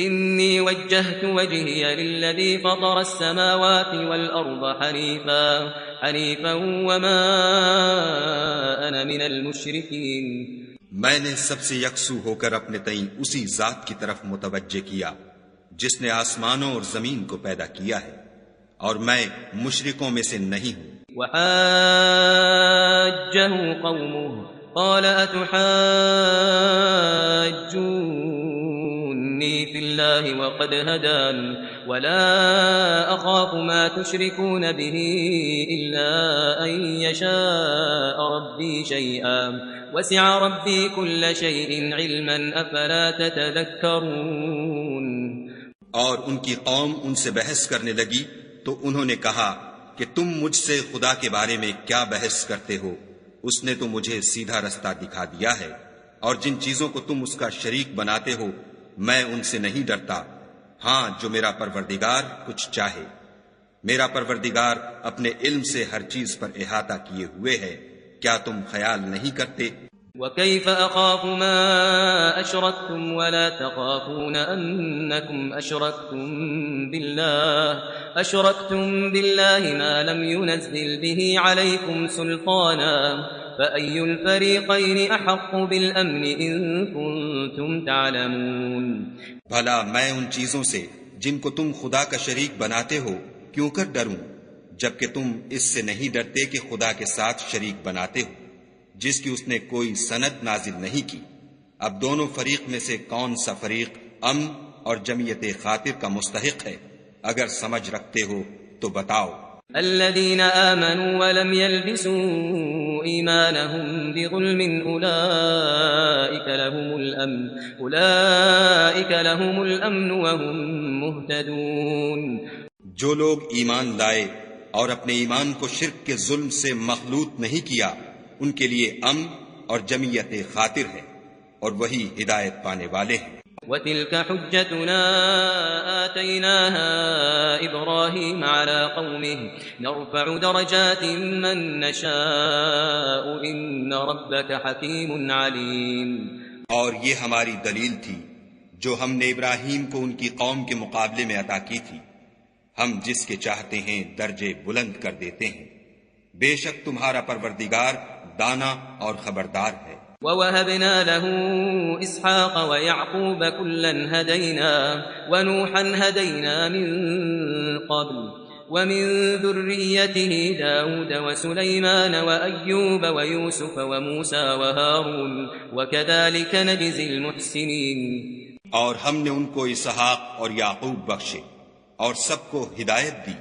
انی وجہت وجہی للذی فطر السماوات والارض حنیفا وما انا من المشرکین، میں نے سب سے یکسو ہو کر اپنے تئیں اسی ذات کی طرف متوجہ کیا جس نے آسمانوں اور زمین کو پیدا کیا ہے، اور میں مشرکوں میں سے نہیں ہوں۔ وحاجہ قومه قال اتحاجونی فی اللہ وقد هدان ولا اخاف ما تشركون به الا ان يشاء ربی شیئا وسع ربی كل شیء علما افلا تتذکرون۔ اور ان کی قوم ان سے بحث کرنے لگی تو انہوں نے کہا کہ تم مجھ سے خدا کے بارے میں کیا بحث کرتے ہو؟ اس نے تو مجھے سیدھا رستہ دکھا دیا ہے، اور جن چیزوں کو تم اس کا شریک بناتے ہو میں ان سے نہیں ڈرتا، ہاں جو میرا پروردگار کچھ چاہے۔ میرا پروردگار اپنے علم سے ہر چیز پر احاطہ کیے ہوئے ہے، کیا تم خیال نہیں کرتے؟ وَكَيْفَ أَخَافُ مَا أَشْرَكْتُمْ وَلَا تَخَافُونَ أَنَّكُمْ أَشْرَكْتُمْ بِاللَّهِ مَا لَمْ يُنَزِّلْ بِهِ عَلَيْكُمْ سُلْطَانًا فَأَيُّ الْفَرِيقَيْنِ أَحَقُّ بِالْأَمْنِ إِن كُنتُمْ تَعْلَمُونَ۔ بھلا میں ان چیزوں سے جن کو تم خدا کا شریک بناتے ہو کیوں کر ڈروں، جبکہ تم اس سے نہیں ڈرتے کہ خدا کے ساتھ شریک بناتے ہو جس کی اس نے کوئی سند نازل نہیں کی۔ اب دونوں فریق میں سے کون سا فریق امن اور جمعیت خاطر کا مستحق ہے؟ اگر سمجھ رکھتے ہو تو بتاؤ۔ الذين آمنوا ولم يلبسوا إيمانهم بظلم أولئك لهم الأمن وهم مهتدون۔ جو لوگ ایمان لائے اور اپنے ایمان کو شرک کے ظلم سے مخلوط نہیں کیا ان کے لیے امن اور جمعیت خاطر ہے اور وہی ہدایت پانے والے ہیں۔ وَتِلْكَ حُجَّتُنَا آتَيْنَاهَا إِبْرَاهِيمَ عَلَى قَوْمِهِ نَرْفَعُ دَرَجَاتٍ مَّن نَّشَاءُ إِنَّ رَبَّكَ حَكِيمٌ عَلِيمٌ۔ اور یہ ہماری دلیل تھی جو ہم نے ابراہیم کو ان کی قوم کے مقابلے میں عطا کی تھی، ہم جس کے چاہتے ہیں درجے بلند کر دیتے ہیں، بے شک تمہارا پروردگار دانا اور خبردار ہے۔ وَوَهَبْنَا لَهُ إِسْحَاقَ وَيَعْقُوبَ كُلًّا هَدَيْنَا وَنُوحًا هَدَيْنَا مِن قَبْلُ وَمِن ذُرِّيَّتِهِ دَاوُودَ وَسُلَيْمَانَ وَأَيُّوبَ وَيُوسُفَ وَمُوسَى وَهَارُونَ وَكَذَلِكَ نَجْزِي الْمُحْسِنِينَ۔ اور ہم نے ان کو اسحاق اور یعقوب بخشے اور سب کو ہدایت دی،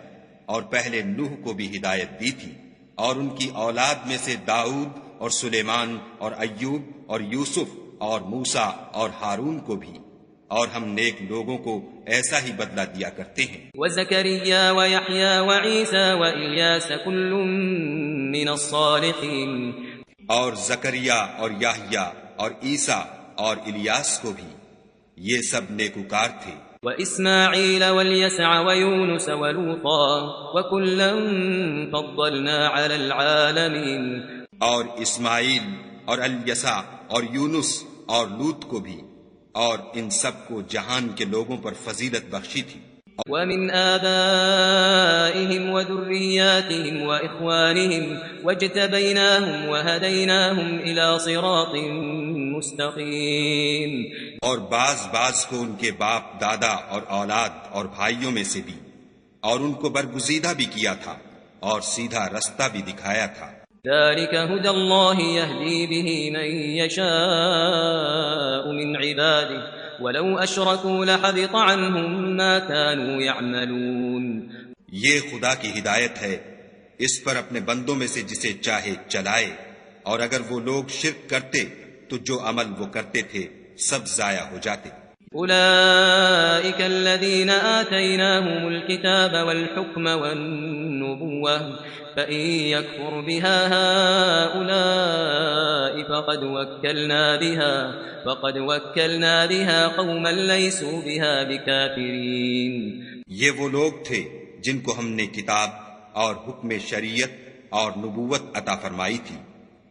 اور پہلے نوح کو بھی ہدایت دی تھی، اور ان کی اولاد میں سے داؤد اور سلیمان اور ایوب اور یوسف اور موسیٰ اور ہارون کو بھی، اور ہم نیک لوگوں کو ایسا ہی بدلہ دیا کرتے ہیں۔ وَزَكَرِيَّا وَيَحْيَا وَعِيسَى وَإِلْيَاسَ كُلٌّ مِّنَ الصَّالِحِينَ۔ اور زکریا اور یحییٰ اور عیسیٰ اور الیاس کو بھی، یہ سب نیکوکار تھے۔ وَإِسْمَاعِيلَ وَالْيَسَعَ وَيُونُسَ وَلُوطًا وَكُلًّا فَضَّلْنَا عَلَى الْعَالَمِينَ۔ اور اسماعیل اور الیسع اور یونس اور لوط کو بھی، اور ان سب کو جہان کے لوگوں پر فضیلت بخشی تھی۔ وَمِنْ آبَائِهِمْ وَذُرِّيَّاتِهِمْ وَإِخْوَانِهِمْ وَاجْتَبَيْنَاهُمْ وَهَدَيْنَاهُمْ إِلَى صِرَاطٍ مُسْتَقِيمٍ۔ اور بعض کو ان کے باپ دادا اور اولاد اور بھائیوں میں سے بھی، اور ان کو برگزیدہ بھی کیا تھا اور سیدھا رستہ بھی دکھایا تھا۔ ذَلِكَ هُدَى اللَّهِ يَهْدِي بِهِ مَن يَشَاءُ مِنْ عِبَادِهِ وَلَوْ أَشْرَكُوا لَحَبِطَ عَنْهُمْ مَا كَانُوا يَعْمَلُونَ۔ یہ خدا کی ہدایت ہے، اس پر اپنے بندوں میں سے جسے چاہے چلائے، اور اگر وہ لوگ شرک کرتے تو جو عمل وہ کرتے تھے سب ضائع ہو جاتے۔ أولئك الذين آتيناهم الكتاب والحكم والنبوة فإن يكفر بها هؤلاء فقد وكلنا بها قوما ليسوا بها بكافرين۔ یہ وہ لوگ تھے جن کو ہم نے کتاب اور حکم شریعت اور نبوت عطا فرمائی تھی،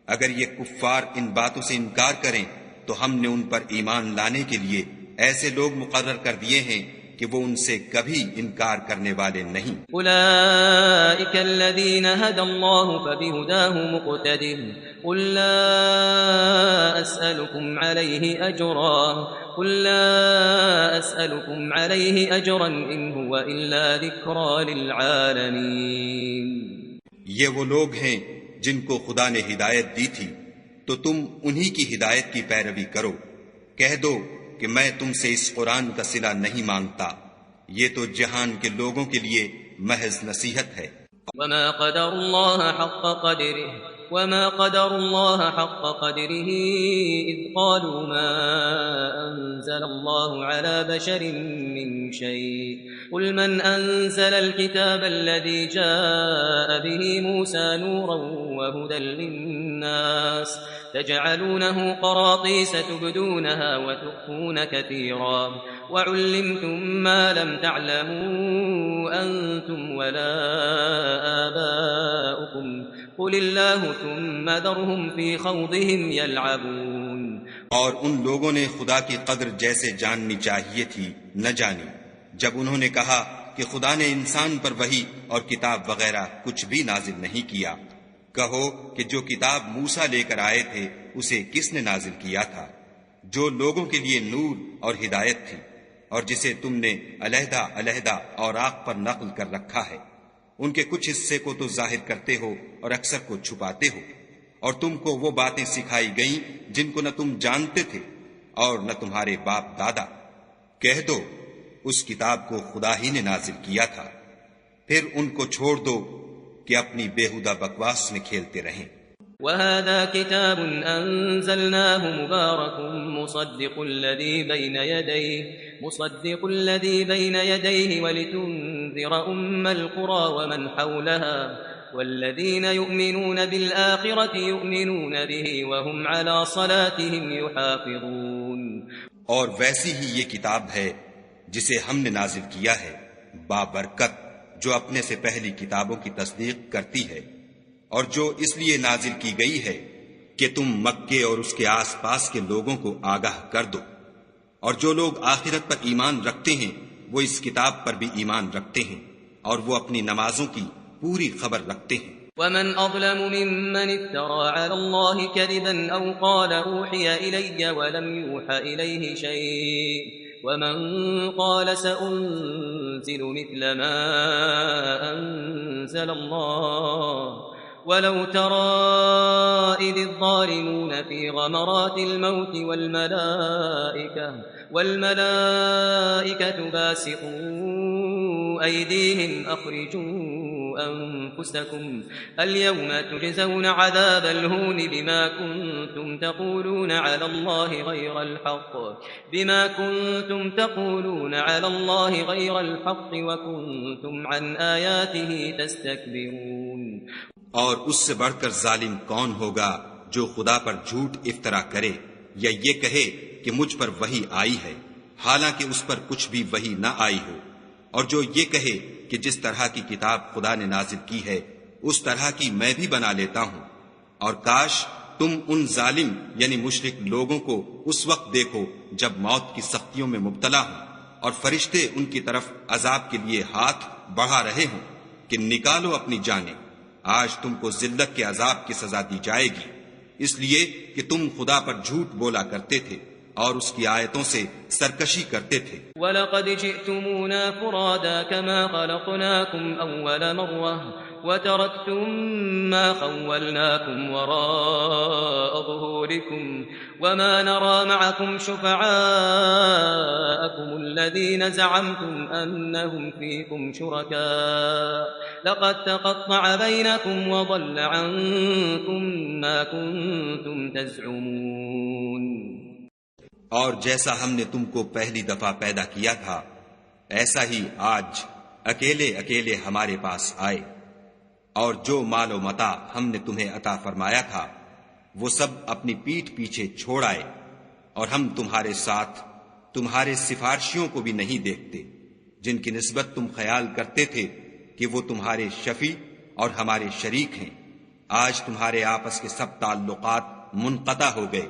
اگر یہ کفار ان باتوں سے انکار کریں تو ہم نے ان پر ایمان لانے کے لیے ایسے لوگ مقرر کر دیے ہیں کہ وہ ان سے کبھی انکار کرنے والے نہیں۔ اولئک الذین ھدی اللہ فبہداہ مقتدہ قل لا اسألکم علیہ اجرا ان هو الا ذکری للعالمین۔ یہ وہ لوگ ہیں جن کو خدا نے ہدایت دی تھی تو تم انہی کی ہدایت کی پیروی کرو، کہہ دو کہ میں تم سے اس قرآن کا صلہ نہیں مانگتا، یہ تو جہان کے لوگوں کے لیے محض نصیحت ہے۔ وما قدر الله حق قدره إذ قالوا ما أنزل الله على بشر من شيء قل من أنزل الكتاب الذي جاء به موسى نورا وهدى للناس تجعلونه قراطيس تبدونها وتخفون كثيرا وعلمتم ما لم تعلموا أنتم ولا آباؤكم قل الله ثم ذرهم في خوضهم يلعبون۔ اور ان لوگوں نے خدا کی قدر جیسے جاننی چاہیے تھی نہ جانی جب انہوں نے کہا کہ خدا نے انسان پر وحی اور کتاب وغیرہ کچھ بھی نازل نہیں کیا۔ کہو کہ جو کتاب موسیٰ لے کر آئے تھے اسے کس نے نازل کیا تھا، جو لوگوں کے لیے نور اور ہدایت تھی، اور جسے تم نے علیحدہ علیحدہ اوراق پر نقل کر رکھا ہے، ان کے کچھ حصے کو تو ظاہر کرتے ہو اور اکثر کو چھپاتے ہو، اور تم کو وہ باتیں سکھائی گئیں جن کو نہ تم جانتے تھے اور نہ تمہارے باپ دادا۔ کہہ دو اس کتاب کو خدا ہی نے نازل کیا تھا، پھر ان کو چھوڑ دو کہ اپنی بیہودہ بکواس میں کھیلتے رہیں۔ وهذا كتاب أنزلناه مبارك مصدق الذي بين يديه ولتنذر القرى ومن حولها والذين يؤمنون بالآخرة يؤمنون به وهم على صلاتهم يحافظون۔ اور ویسی ہی یہ کتاب ہے جسے ہم نے نازل کیا ہے، بابرکت، جو اپنے سے پہلی کتابوں کی تصدیق کرتی ہے، اور جو اس لیے نازل کی گئی ہے کہ تم مکے اور اس کے آس پاس کے لوگوں کو آگاہ کر دو، اور جو لوگ آخرت پر ایمان رکھتے ہیں وہ اس کتاب پر بھی ایمان رکھتے ہیں، اور وہ اپنی نمازوں کی پوری خبر رکھتے ہیں۔ ومن أظلم ممن افترى على الله كذبا أو قال أوحي إلي ولم يوحى إليه شيء ومن قال سأنزل مثل ما أنزل الله ولو ترى إذ الظالمون في غمرات الموت والملائكة باسطوا أيديهم أخرجوا أنفسكم اليوم تجزون عذاب الهون بما كنتم تقولون على الله غير الحق وكنتم عن آياته تستكبرون۔ اور اس سے بڑھ کر ظالم کون ہوگا جو خدا پر جھوٹ افطرا کرے یا یہ کہے کہ مجھ پر وحی آئی ہے حالانکہ اس پر کچھ بھی وحی نہ آئی ہو، اور جو یہ کہے کہ جس طرح کی کتاب خدا نے نازل کی ہے اس طرح کی میں بھی بنا لیتا ہوں۔ اور کاش تم ان ظالم یعنی مشرک لوگوں کو اس وقت دیکھو جب موت کی سختیوں میں مبتلا ہوں اور فرشتے ان کی طرف عذاب کے لیے ہاتھ بڑھا رہے ہوں کہ نکالو اپنی جانیں، آج تم کو ذلت کے عذاب کی سزا دی جائے گی، اس لیے کہ تم خدا پر جھوٹ بولا کرتے تھے اور اس کی آیتوں سے سرکشی کرتے تھے۔ وَلَقَدْ جِئْتُمُونَا فُرَادَا كَمَا خَلَقْنَاكُمْ أَوَّلَ مَرَّةٍ وَتَرَكْتُم مَّا خَوَّلْنَاكُمْ وَرَاءَ ظُهُورِكُمْ وَمَا نَرَىٰ مَعَكُمْ شُفَعَاءَكُمُ الَّذِينَ زَعَمْتُمْ أَنَّهُمْ فِيكُمْ شُرَكَاءُ لَقَد تَّقَطَّعَ بَيْنَكُمْ وَضَلَّ عَنكُم مَّا كُنتُمْ تَزْعُمُونَ۔ اور جیسا ہم نے تم کو پہلی دفعہ پیدا کیا تھا ایسا ہی آج اکیلے اکیلے ہمارے پاس آئے، اور جو مال و متاع ہم نے تمہیں عطا فرمایا تھا وہ سب اپنی پیٹھ پیچھے چھوڑ آئے، اور ہم تمہارے ساتھ تمہارے سفارشیوں کو بھی نہیں دیکھتے جن کی نسبت تم خیال کرتے تھے کہ وہ تمہارے شفیع اور ہمارے شریک ہیں۔ آج تمہارے آپس کے سب تعلقات منقطع ہو گئے،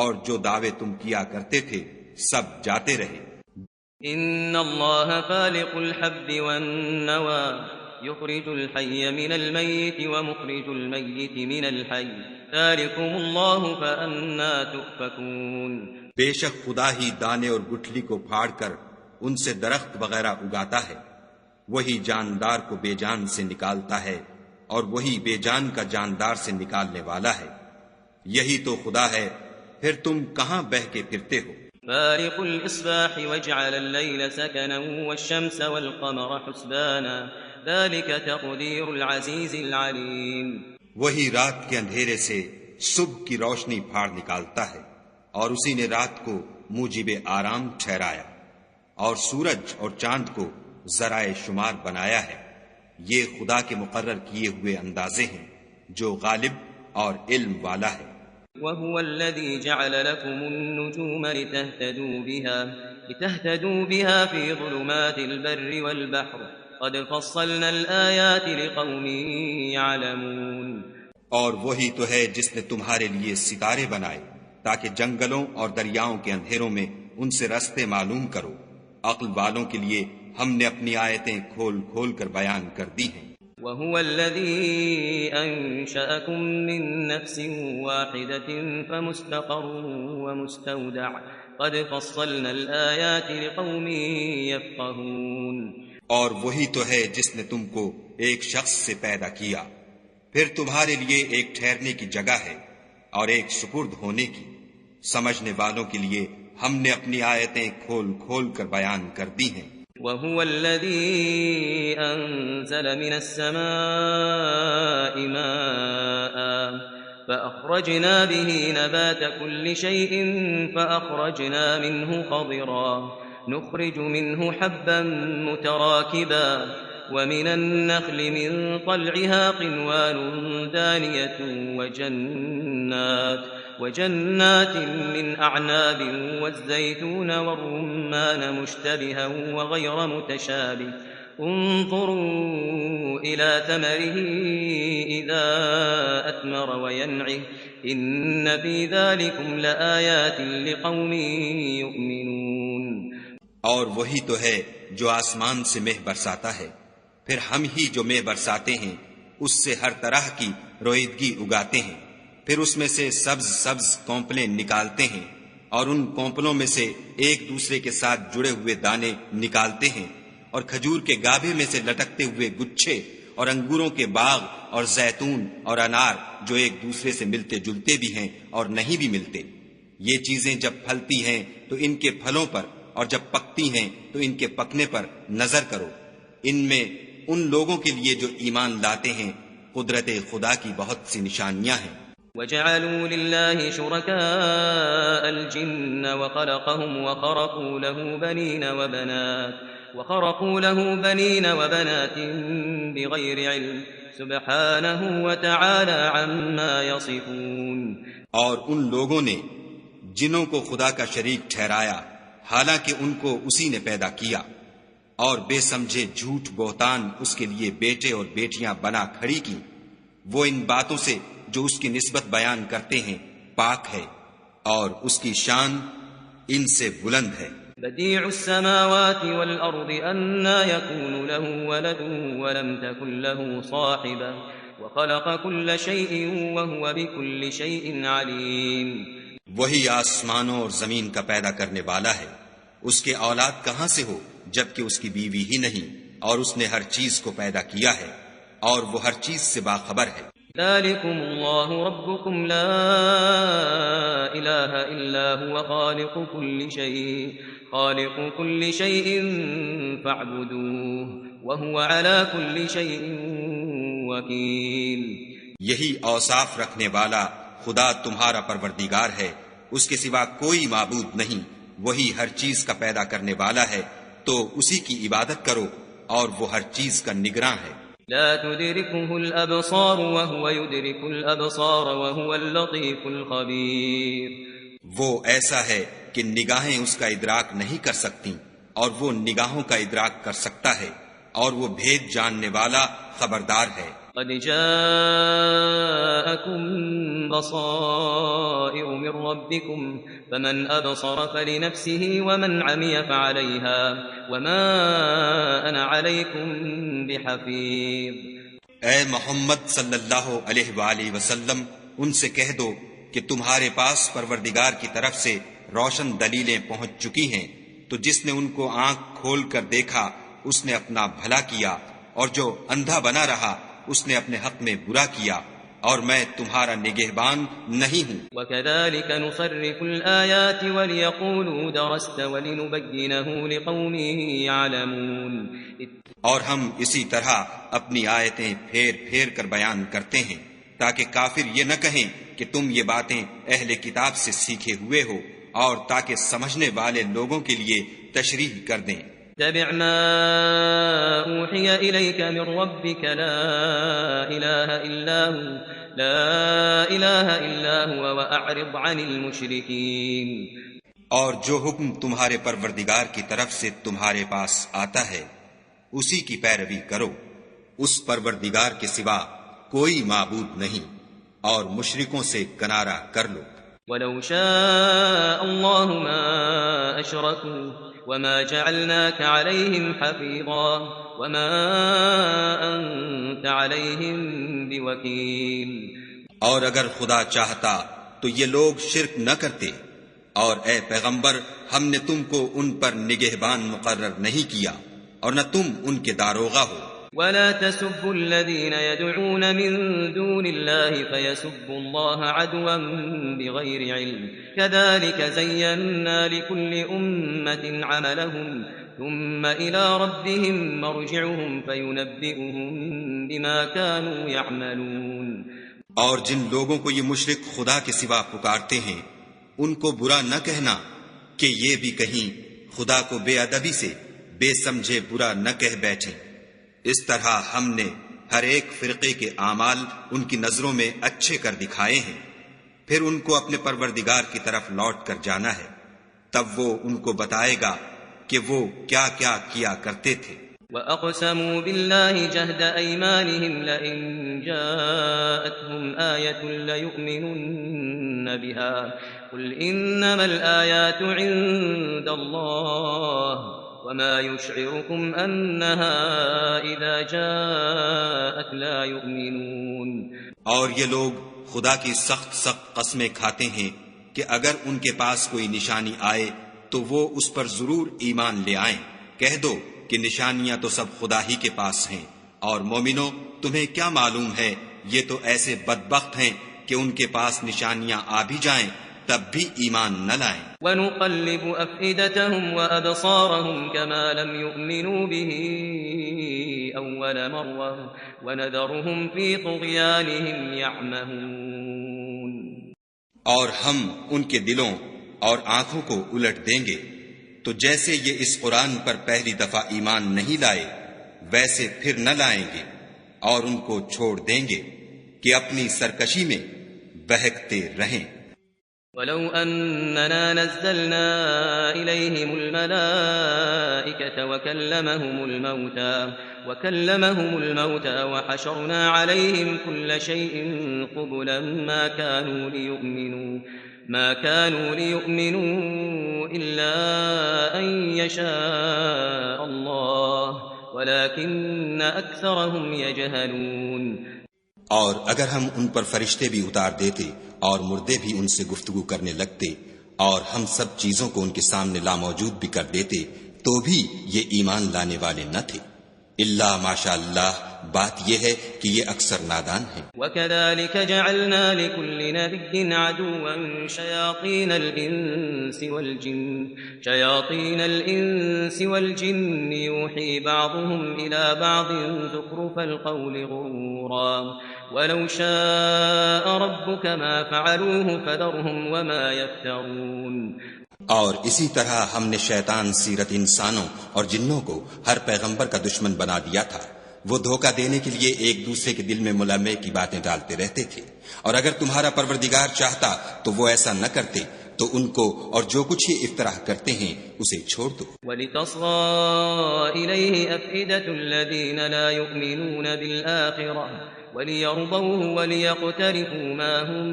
اور جو دعوے تم کیا کرتے تھے سب جاتے رہے۔ ان اللہ فالق الحب والنوى يخرج الحي من الميت ومخرج الميت من الحي ذلكم الله فأنا تؤفكون۔ بے شک خدا ہی دانے اور گٹھلی کو پھاڑ کر ان سے درخت وغیرہ اگاتا ہے، وہی جاندار کو بے جان سے نکالتا ہے اور وہی بے جان کا جاندار سے نکالنے والا ہے، یہی تو خدا ہے، پھر تم کہاں بہہ کے پھرتے ہو۔ فارق الإصباح وجعل الليل سكنا والشمس والقمر حسبانا ذلك تقدير العزيز العليم۔ وہی رات کے اندھیرے سے صبح کی روشنی پھاڑ نکالتا ہے، اور اسی نے رات کو موجب آرام ٹھہرایا، اور سورج اور چاند کو ذرائع شمار بنایا ہے، یہ خدا کے مقرر کیے ہوئے اندازے ہیں جو غالب اور علم والا ہے۔ وهو الذي جعل لكم النجوم لتهتدوا بها في ظلمات البر والبحر قد فصلنا الآيات لقوم يعلمون۔ اور وہی تو ہے جس نے تمہارے لیے ستارے بنائے تاکہ جنگلوں اور دریاؤں کے اندھیروں میں ان سے رستے معلوم کرو، عقل والوں کے لیے ہم نے اپنی آیتیں کھول کھول کر بیان کر دی ہیں۔ وهو الذي أنشأكم من نفس واحدة فمستقر ومستودع قد فصلنا الآيات لقوم يفقهون. اور وہی تو ہے جس نے تم کو ایک شخص سے پیدا کیا، پھر تمہارے لیے ایک ٹھہرنے کی جگہ ہے اور ایک سپرد ہونے کی. سمجھنے والوں کے لیے ہم نے اپنی آیتیں کھول کھول کر بیان کر دی ہیں. وهو الذي أنزل من السماء ماء فأخرجنا به نبات كل شيء فأخرجنا منه خضرا نخرج منه حبا متراكبا ومن النخل من طلعها قنوان دانية وجنات من أعناب والزيتون والرمان مشتبها وغير متشابه انظروا إلى ثمره إذا أثمر وينعه إن في ذلكم لآيات لقوم يؤمنون. اور وہی تو ہے جو آسمان سے مہ برساتا ہے، پھر ہم ہی جو مہ برساتے ہیں اس سے ہر طرح کی رویدگی اگاتے ہیں، پھر اس میں سے سبز سبز کونپلیں نکالتے ہیں اور ان کونپلوں میں سے ایک دوسرے کے ساتھ جڑے ہوئے دانے نکالتے ہیں، اور کھجور کے گابھے میں سے لٹکتے ہوئے گچھے، اور انگوروں کے باغ اور زیتون اور انار جو ایک دوسرے سے ملتے جلتے بھی ہیں اور نہیں بھی ملتے. یہ چیزیں جب پھلتی ہیں تو ان کے پھلوں پر، اور جب پکتی ہیں تو ان کے پکنے پر نظر کرو. ان میں ان لوگوں کے لیے جو ایمان لاتے ہیں قدرت خدا کی بہت سی نشانیاں ہیں. وجعلوا لله شركاء الجن وخلقهم وخرقوا له بنين وبنات بغير علم سبحانه وتعالى عما يصفون. اور ان لوگوں نے جنوں کو خدا کا شریک ٹھہرایا حالانکہ ان کو اسی نے پیدا کیا، اور بے سمجھے جھوٹ بہتان اس کے لیے بیٹے اور بیٹیاں بنا کھڑی کی. وہ ان باتوں سے جو اس کی نسبت بیان کرتے ہیں پاک ہے، اور اس کی شان ان سے بلند ہے. بديع السماوات والأرض أنى يكون له ولد ولم تكن له صاحبة وخلق كل شيء وهو بكل شيء عليم. وہی آسمانوں اور زمین کا پیدا کرنے والا ہے، اس کے اولاد کہاں سے ہو جبکہ اس کی بیوی ہی نہیں، اور اس نے ہر چیز کو پیدا کیا ہے اور وہ ہر چیز سے باخبر ہے. ذلكم الله ربكم لا إله إلا هو خالق كل شيء فاعبدوه وهو على كل شيء وكيل. یہی اوصاف رکھنے والا خدا تمہارا پروردگار ہے، اس کے سوا کوئی معبود نہیں. وہی ہر چیز کا پیدا کرنے والا ہے، تو اسی کی عبادت کرو، اور وہ ہر چیز کا نگراں ہے. لا تدركه الأبصار وهو يدرك الأبصار وهو اللطيف الخبير. وہ ایسا ہے کہ نگاہیں اس کا ادراک نہیں کر سکتی، اور وہ نگاہوں کا ادراک کر سکتا ہے، اور وہ بھید جاننے والا خبردار ہے. قد جاءكم بصائر من ربكم فمن أبصر فلنفسه ومن عمي فعليها وما أنا عليكم بحفيظ. اے محمد صلی اللہ علیہ وآلہ وسلم، ان سے کہہ دو کہ تمہارے پاس پروردگار کی طرف سے روشن دلیلیں پہنچ چکی ہیں، تو جس نے ان کو آنکھ کھول کر دیکھا اس نے اپنا بھلا کیا، اور جو اندھا بنا رہا اس نے اپنے حق میں برا کیا، اور میں تمہارا نگہبان نہیں ہوں. وَكَذَلِكَ نُصَرِّفُ الْآيَاتِ وَلِيَقُولُوا دَرَسْتَ وَلِنُبَيِّنَهُ لِقَوْمٍ يَعْلَمُونَ. اور ہم اسی طرح اپنی آیتیں پھیر پھیر کر بیان کرتے ہیں تاکہ کافر یہ نہ کہیں کہ تم یہ باتیں اہل کتاب سے سیکھے ہوئے ہو، اور تاکہ سمجھنے والے لوگوں کے لیے تشریح کر دیں. اتبع ما أوحي إليك من ربك لا إله إلا هو وأعرض عن المشركين. اور جو حکم تمہارے پروردگار کی طرف سے تمہارے پاس آتا ہے اسی کی پیروی کرو، اس پروردگار کے سوا کوئی معبود نہیں، اور مشرکوں سے کنارہ کر لو. وَلَوْ شَاءَ اللَّهُ مَا أَشْرَكُوا وَمَا جَعَلْنَاكَ عَلَيْهِمْ حَفِيظًا وَمَا أَنْتَ عَلَيْهِمْ بِوَكِيلٍ. اور اگر خدا چاہتا تو یہ لوگ شرک نہ کرتے، اور اے پیغمبر ہم نے تم کو ان پر نگہبان مقرر نہیں کیا اور نہ تم ان کے داروغہ ہو۔ ولا تسبوا الذين يدعون من دون الله فيسبوا الله عدوا بغير علم كذلك زينا لكل أمة عملهم ثم إلى ربهم مرجعهم فينبئهم بما كانوا يعملون۔ اور جن لوگوں کو یہ مشرک خدا کے سوا پکارتے ہیں ان کو برا نہ کہنا کہ یہ بھی کہیں خدا کو بے ادبی سے بے سمجھے برا نہ کہہ بیٹھیں۔ اس طرح ہم نے ہر ایک فرقے کے اعمال ان کی نظروں میں اچھے کر دکھائے ہیں، پھر ان کو اپنے پروردگار کی طرف لوٹ کر جانا ہے، تب وہ ان کو بتائے گا کہ وہ کیا کیا کیا کرتے تھے۔ وَأَقْسَمُوا بِاللَّهِ جَهْدَ أَيْمَانِهِمْ لَئِن جَاءَتْهُمْ آيَةٌ لَّيُؤْمِنُنَّ بِهَا قُلْ إِنَّمَا الْآيَاتُ عِندَ اللَّهِ وَمَا يُشْعِرُكُمْ أَنَّهَا إِذَا جَاءَتْ لَا يُؤْمِنُونَ۔ اور یہ لوگ خدا کی سخت سخت قسمیں کھاتے ہیں کہ اگر ان کے پاس کوئی نشانی آئے تو وہ اس پر ضرور ایمان لے آئیں۔ کہہ دو کہ نشانیاں تو سب خدا ہی کے پاس ہیں، اور مومنو تمہیں کیا معلوم ہے یہ تو ایسے بدبخت ہیں کہ ان کے پاس نشانیاں آ بھی جائیں تب بھی ایمان نہ لائیں۔ وَنُقَلِّبُ أَفْئِدَتَهُمْ وَأَبْصَارَهُمْ كَمَا لَمْ يُؤْمِنُوا بِهِ أَوَّلَ مَرَّةٍ وَنَذَرُهُمْ فِي طُغْيَانِهِمْ يَعْمَهُونَ۔ اور ہم ان کے دلوں اور آنکھوں کو الٹ دیں گے تو جیسے یہ اس قرآن پر پہلی دفعہ ایمان نہیں لائے ویسے پھر نہ لائیں گے، اور ان کو چھوڑ دیں گے کہ اپنی سرکشی میں بہکتے رہیں۔ وَلَوْ أَنَّنَا نَزَّلْنَا إِلَيْهِمُ الْمَلَائِكَةَ وَكَلَّمَهُمُ الْمَوْتَى وَحَشَرْنَا عَلَيْهِمْ كُلَّ شَيْءٍ قُبُلًا ما كانوا ليؤمنوا إلا أن يشاء الله ولكن أكثرهم يجهلون۔ اور اگر ہم ان پر فرشتے بھی اتار دیتے اور مردے بھی ان سے گفتگو کرنے لگتے اور ہم سب چیزوں کو ان کے سامنے لاموجود بھی کر دیتے تو بھی یہ ایمان لانے والے نہ تھے، اللہ ماشاء اللہ بات یہ ہے کہ یہ اکثر نادان ہیں۔ وَكَذَلِكَ جَعَلْنَا لِكُلِّ نَبِيٍّ عَدُوًّا شَيَاطِينَ الْإِنسِ وَالْجِنِّ يُوحِي بَعْضُهُمْ إِلَى بَعْضٍ زُخْرُفَ الْقَوْلِ غُرُورًا وَلَوْ شَاءَ رَبُّكَ مَا فَعَلُوهُ فَذَرْهُمْ وَمَا يَفْتَرُونَ۔ اور اسی طرح ہم نے شیطان سیرت انسانوں اور جنوں کو ہر پیغمبر کا دشمن بنا دیا تھا، وہ دھوکہ دینے کے لیے ایک دوسرے کے دل میں ملامے کی باتیں ڈالتے رہتے تھے، اور اگر تمہارا پروردگار چاہتا تو وہ ایسا نہ کرتے، تو ان کو اور جو کچھ یہ افطراح کرتے ہیں اسے چھوڑ دو۔ وَلِتَصْغَىٰ إِلَيْهِ أَفْئِدَةُ الَّذِينَ لَا يُؤْمِنُونَ بِالْآخِرَةِ وَلِيَرْضَوْهُ وَلِيَقْتَرِفُوا مَا هُم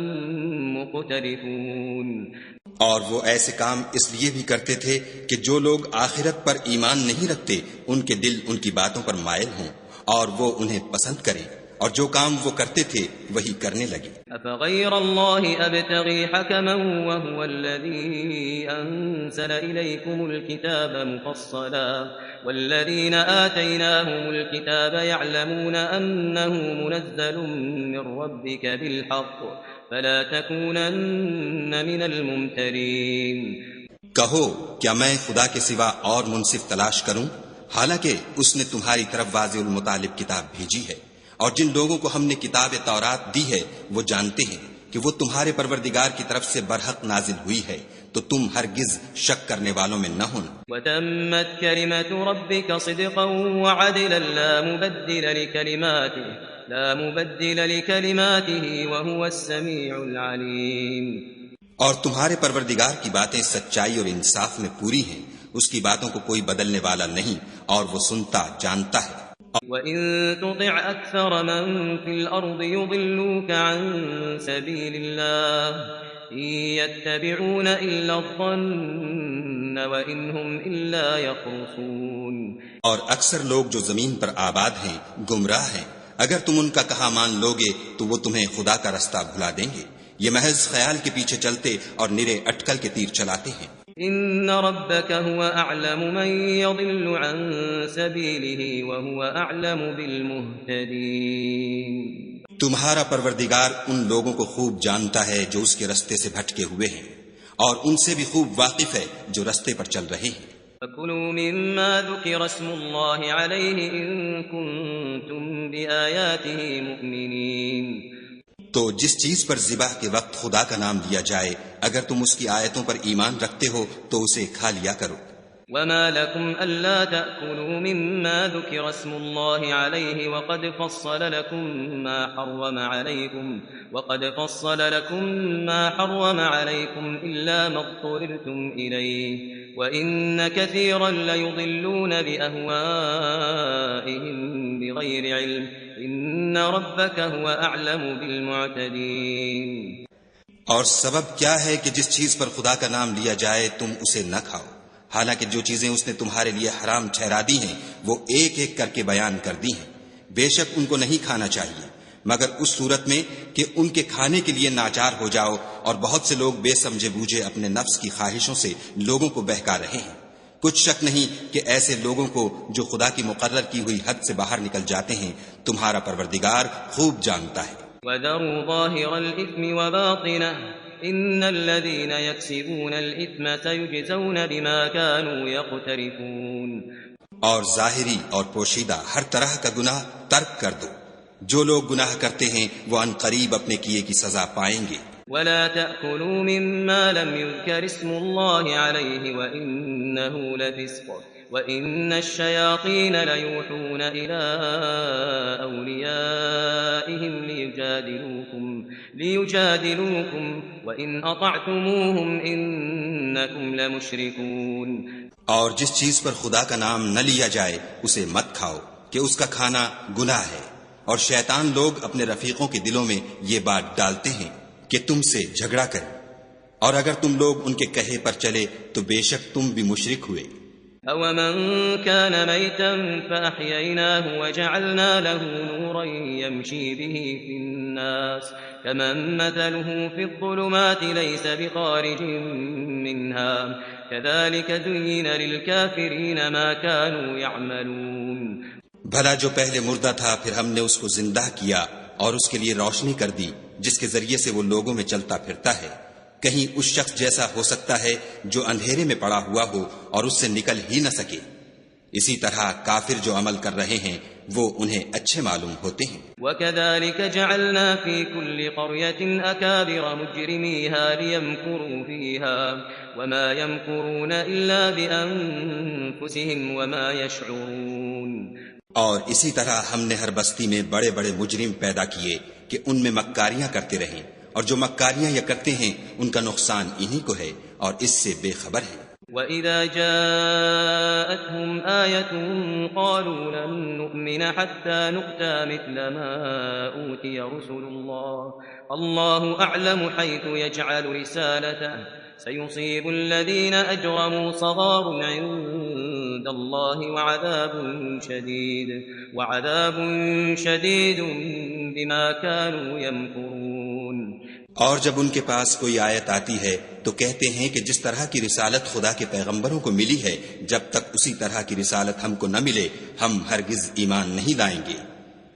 مُقْتَرِفُونَ۔ اور وہ ایسے کام اس لیے بھی کرتے تھے کہ جو لوگ آخرت پر ایمان نہیں رکھتے ان کے دل ان کی باتوں پر مائل ہوں اور وہ انہیں پسند کریں، اور جو کام وہ کرتے تھے وہی کرنے لگے۔ أَفَغَيْرَ اللَّهِ أَبْتَغِي حَكَمًا وَهُوَ الَّذِي أَنزَلَ إِلَيْكُمُ الْكِتَابَ مُفَصَّلًا وَالَّذِينَ آتَيْنَاهُمُ الْكِتَابَ يَعْلَمُونَ أَنَّهُ مُنَزَّلٌ مِّن رَّبِّكَ بِالْحَقِّ فَلَا تَكُونَنَّ مِنَ الْمُمْتَرِينَ۔ کہو کیا میں خدا کے سوا اور منصف تلاش کروں، حالانکہ اس نے تمہاری طرف واضح المطالب کتاب بھیجی ہے، اور جن لوگوں کو ہم نے کتاب تورات دی ہے وہ جانتے ہیں کہ وہ تمہارے پروردگار کی طرف سے برحق نازل ہوئی ہے، تو تم ہرگز شک کرنے والوں میں نہ ہوں۔ وَتَمَّتْ كَلِمَةُ رَبِّكَ صِدْقًا وَعَدْلًا لا مبدل لكلماته وهو السميع العليم۔ اور تمہارے پروردگار کی باتیں سچائی اور انصاف میں پوری ہیں، اس کی باتوں کو کوئی بدلنے والا نہیں، اور وہ سنتا جانتا ہے۔ وَإِن تُطِعْ أَكْثَرَ مَن فِي الْأَرْضِ يُضِلُّوكَ عَن سَبِيلِ اللَّهِ إِن يَتَّبِعُونَ إِلَّا الظَّنَّ وَإِنْ هُمْ إِلَّا يَخْرُصُونَ۔ اور اکثر لوگ جو زمین پر آباد ہیں گمراہ ہیں، اگر تم ان کا کہا مان لوگے تو وہ تمہیں خدا کا رستہ بھلا دیں گے، یہ محض خیال کے پیچھے چلتے اور نرے اٹکل کے تیر چلاتے ہیں۔ ان ربك هو اعلم من يضل عن سبيله وهو اعلم بالمهتدين۔ تمہارا پروردگار ان لوگوں کو خوب جانتا ہے جو اس کے رستے سے بھٹکے ہوئے ہیں، اور ان سے بھی خوب واقف ہے جو رستے پر چل رہے ہیں۔ فَكُلُوا مِمَّا ذُكِرَ اسْمُ اللَّهِ عَلَيْهِ إِن كُنتُم بِآيَاتِهِ مُؤْمِنِينَ۔ تو جس چیز پر ذبح کے وقت خدا کا نام لیا جائے، اگر تم اس کی آیتوں پر ایمان رکھتے ہو تو اسے کھا لیا کرو۔ وَمَا لَكُمْ أَلَّا تَأْكُلُوا مِمَّا ذُكِرَ اسْمُ اللَّهِ عَلَيْهِ وَقَدْ فَصَّلَ لَكُم مَّا حَرَّمَ عَلَيْكُمْ إِلَّا مَا اضْطُرِرْتُمْ إِلَيْهِ وَإِنَّ كَثِيرًا لَّيُضِلُّونَ بِأَهْوَائِهِم بِغَيْرِ عِلْمٍ إِنَّ رَبَّكَ هُوَ أَعْلَمُ بِالْمُعْتَدِينَ۔ اور سبب کیا ہے کہ جس چیز پر خدا کا نام لیا جائے تم اسے نہ کھاؤ، حالانکہ جو چیزیں اس نے تمہارے لیے حرام ٹھہرا دی ہیں وہ ایک ایک کر کے بیان کر دی ہیں۔ بے شک ان کو نہیں کھانا چاہیے مگر اس صورت میں کہ ان کے کھانے کے لیے ناچار ہو جاؤ، اور بہت سے لوگ بے سمجھے بوجھے اپنے نفس کی خواہشوں سے لوگوں کو بہکا رہے ہیں۔ کچھ شک نہیں کہ ایسے لوگوں کو جو خدا کی مقرر کی ہوئی حد سے باہر نکل جاتے ہیں تمہارا پروردگار خوب جانتا ہے۔ وَذَرُوا ظَاهِرَ الْإِثْمِ وَبَاطِنَهُ إِنَّ الَّذِينَ يَكْسِبُونَ الْإِثْمَ سَيُجْزَوْنَ بِمَا كَانُوا يَقْتَرِفُونَ۔ اور ظاہری اور پوشیدہ ہر طرح کا گناہ ترک کر دو، جو لوگ گناہ کرتے ہیں وہ ان قریب اپنے کیے کی سزا پائیں گے۔ وَلَا تَأْكُلُوا مِمَّا لَمْ يُذْكَرِ اسْمُ اللَّهِ عَلَيْهِ وَإِنَّهُ لَفِسْقٌ وَإِنَّ الشَّيَاطِينَ لَيُوحُونَ إِلَىٰ أَوْلِيَائِهِمْ لِيُجَادِلُوكُمْ وَإِنْ أَطَعْتُمُوهُمْ إِنَّكُمْ لَمُشْرِكُونَ۔ اور جس چیز پر خدا کا نام نہ لیا جائے اسے مت کھاؤ کہ اس کا کھانا گناہ ہے، اور شیطان لوگ اپنے رفیقوں کے دلوں میں یہ بات ڈالتے ہیں کہ تم سے جھگڑا کریں، اور اگر تم لوگ ان کے کہے پر چلے تو بے شک تم بھی مشرک ہوئے۔ أَوَمَنْ كَانَ مَيْتًا فَأَحْيَيْنَاهُ وَجَعَلْنَا لَهُ نُورًا يَمْشِي بِهِ فِي النَّاسِ كَمَنْ مَثَلُهُ فِي الظُّلُمَاتِ لَيْسَ بِخَارِجٍ مِّنْهَا كَذَلِكَ زُيِّنَ لِلْكَافِرِينَ مَا كَانُوا يَعْمَلُونَ۔ بھلا جو پہلے مردہ تھا پھر ہم نے اس کو زندہ کیا اور اس کے لیے روشنی کر دی جس کے ذریعے سے وہ لوگوں میں چلتا پھرتا ہے، کہیں اس شخص جیسا ہو سکتا ہے جو اندھیرے میں پڑا ہوا ہو اور اس سے نکل ہی نہ سکے۔ اسی طرح کافر جو عمل کر رہے ہیں وہ انہیں اچھے معلوم ہوتے ہیں۔ وَكَذَلِكَ جَعَلْنَا فِي كُلِّ قَرْيَةٍ أَكَابِرَ مُجْرِمِيهَا لِيَمْكُرُوا فِيهَا وَمَا يَمْكُرُونَ إِلَّا بِأَنفُسِهِمْ وَمَا يَشْعُرُونَ۔ اور اسی طرح ہم نے ہر بستی میں بڑے بڑے مجرم پیدا کیے کہ ان میں مکاریاں کرتے رہیں، اور جو مکاریاں یہ کرتے ہیں ان کا نقصان انہی کو ہے اور اس سے بے خبر ہیں۔ وَإِذَا جَاءَتْهُمْ آيَةٌ قَالُوا لَن نُّؤْمِنَ حَتَّى نُؤْتَىٰ مِثْلَ مَا أُوتِيَ رُسُلُ اللَّهُ أَعْلَمُ حَيْثُ يَجْعَلُ رِسَالَتَهُ سَيُصِيبُ الَّذِينَ أَجْرَمُوا صَغَارٌ عِندَ اللَّهِ وَعَذَابٌ شَدِيدٌ بِمَا كَانُوا يَمْكُرُونَ۔ اور جب ان کے پاس کوئی آیت آتی ہے تو کہتے ہیں کہ جس طرح کی رسالت خدا کے پیغمبروں کو ملی ہے جب تک اسی طرح کی رسالت ہم کو نہ ملے ہم ہرگز ایمان نہیں لائیں گے۔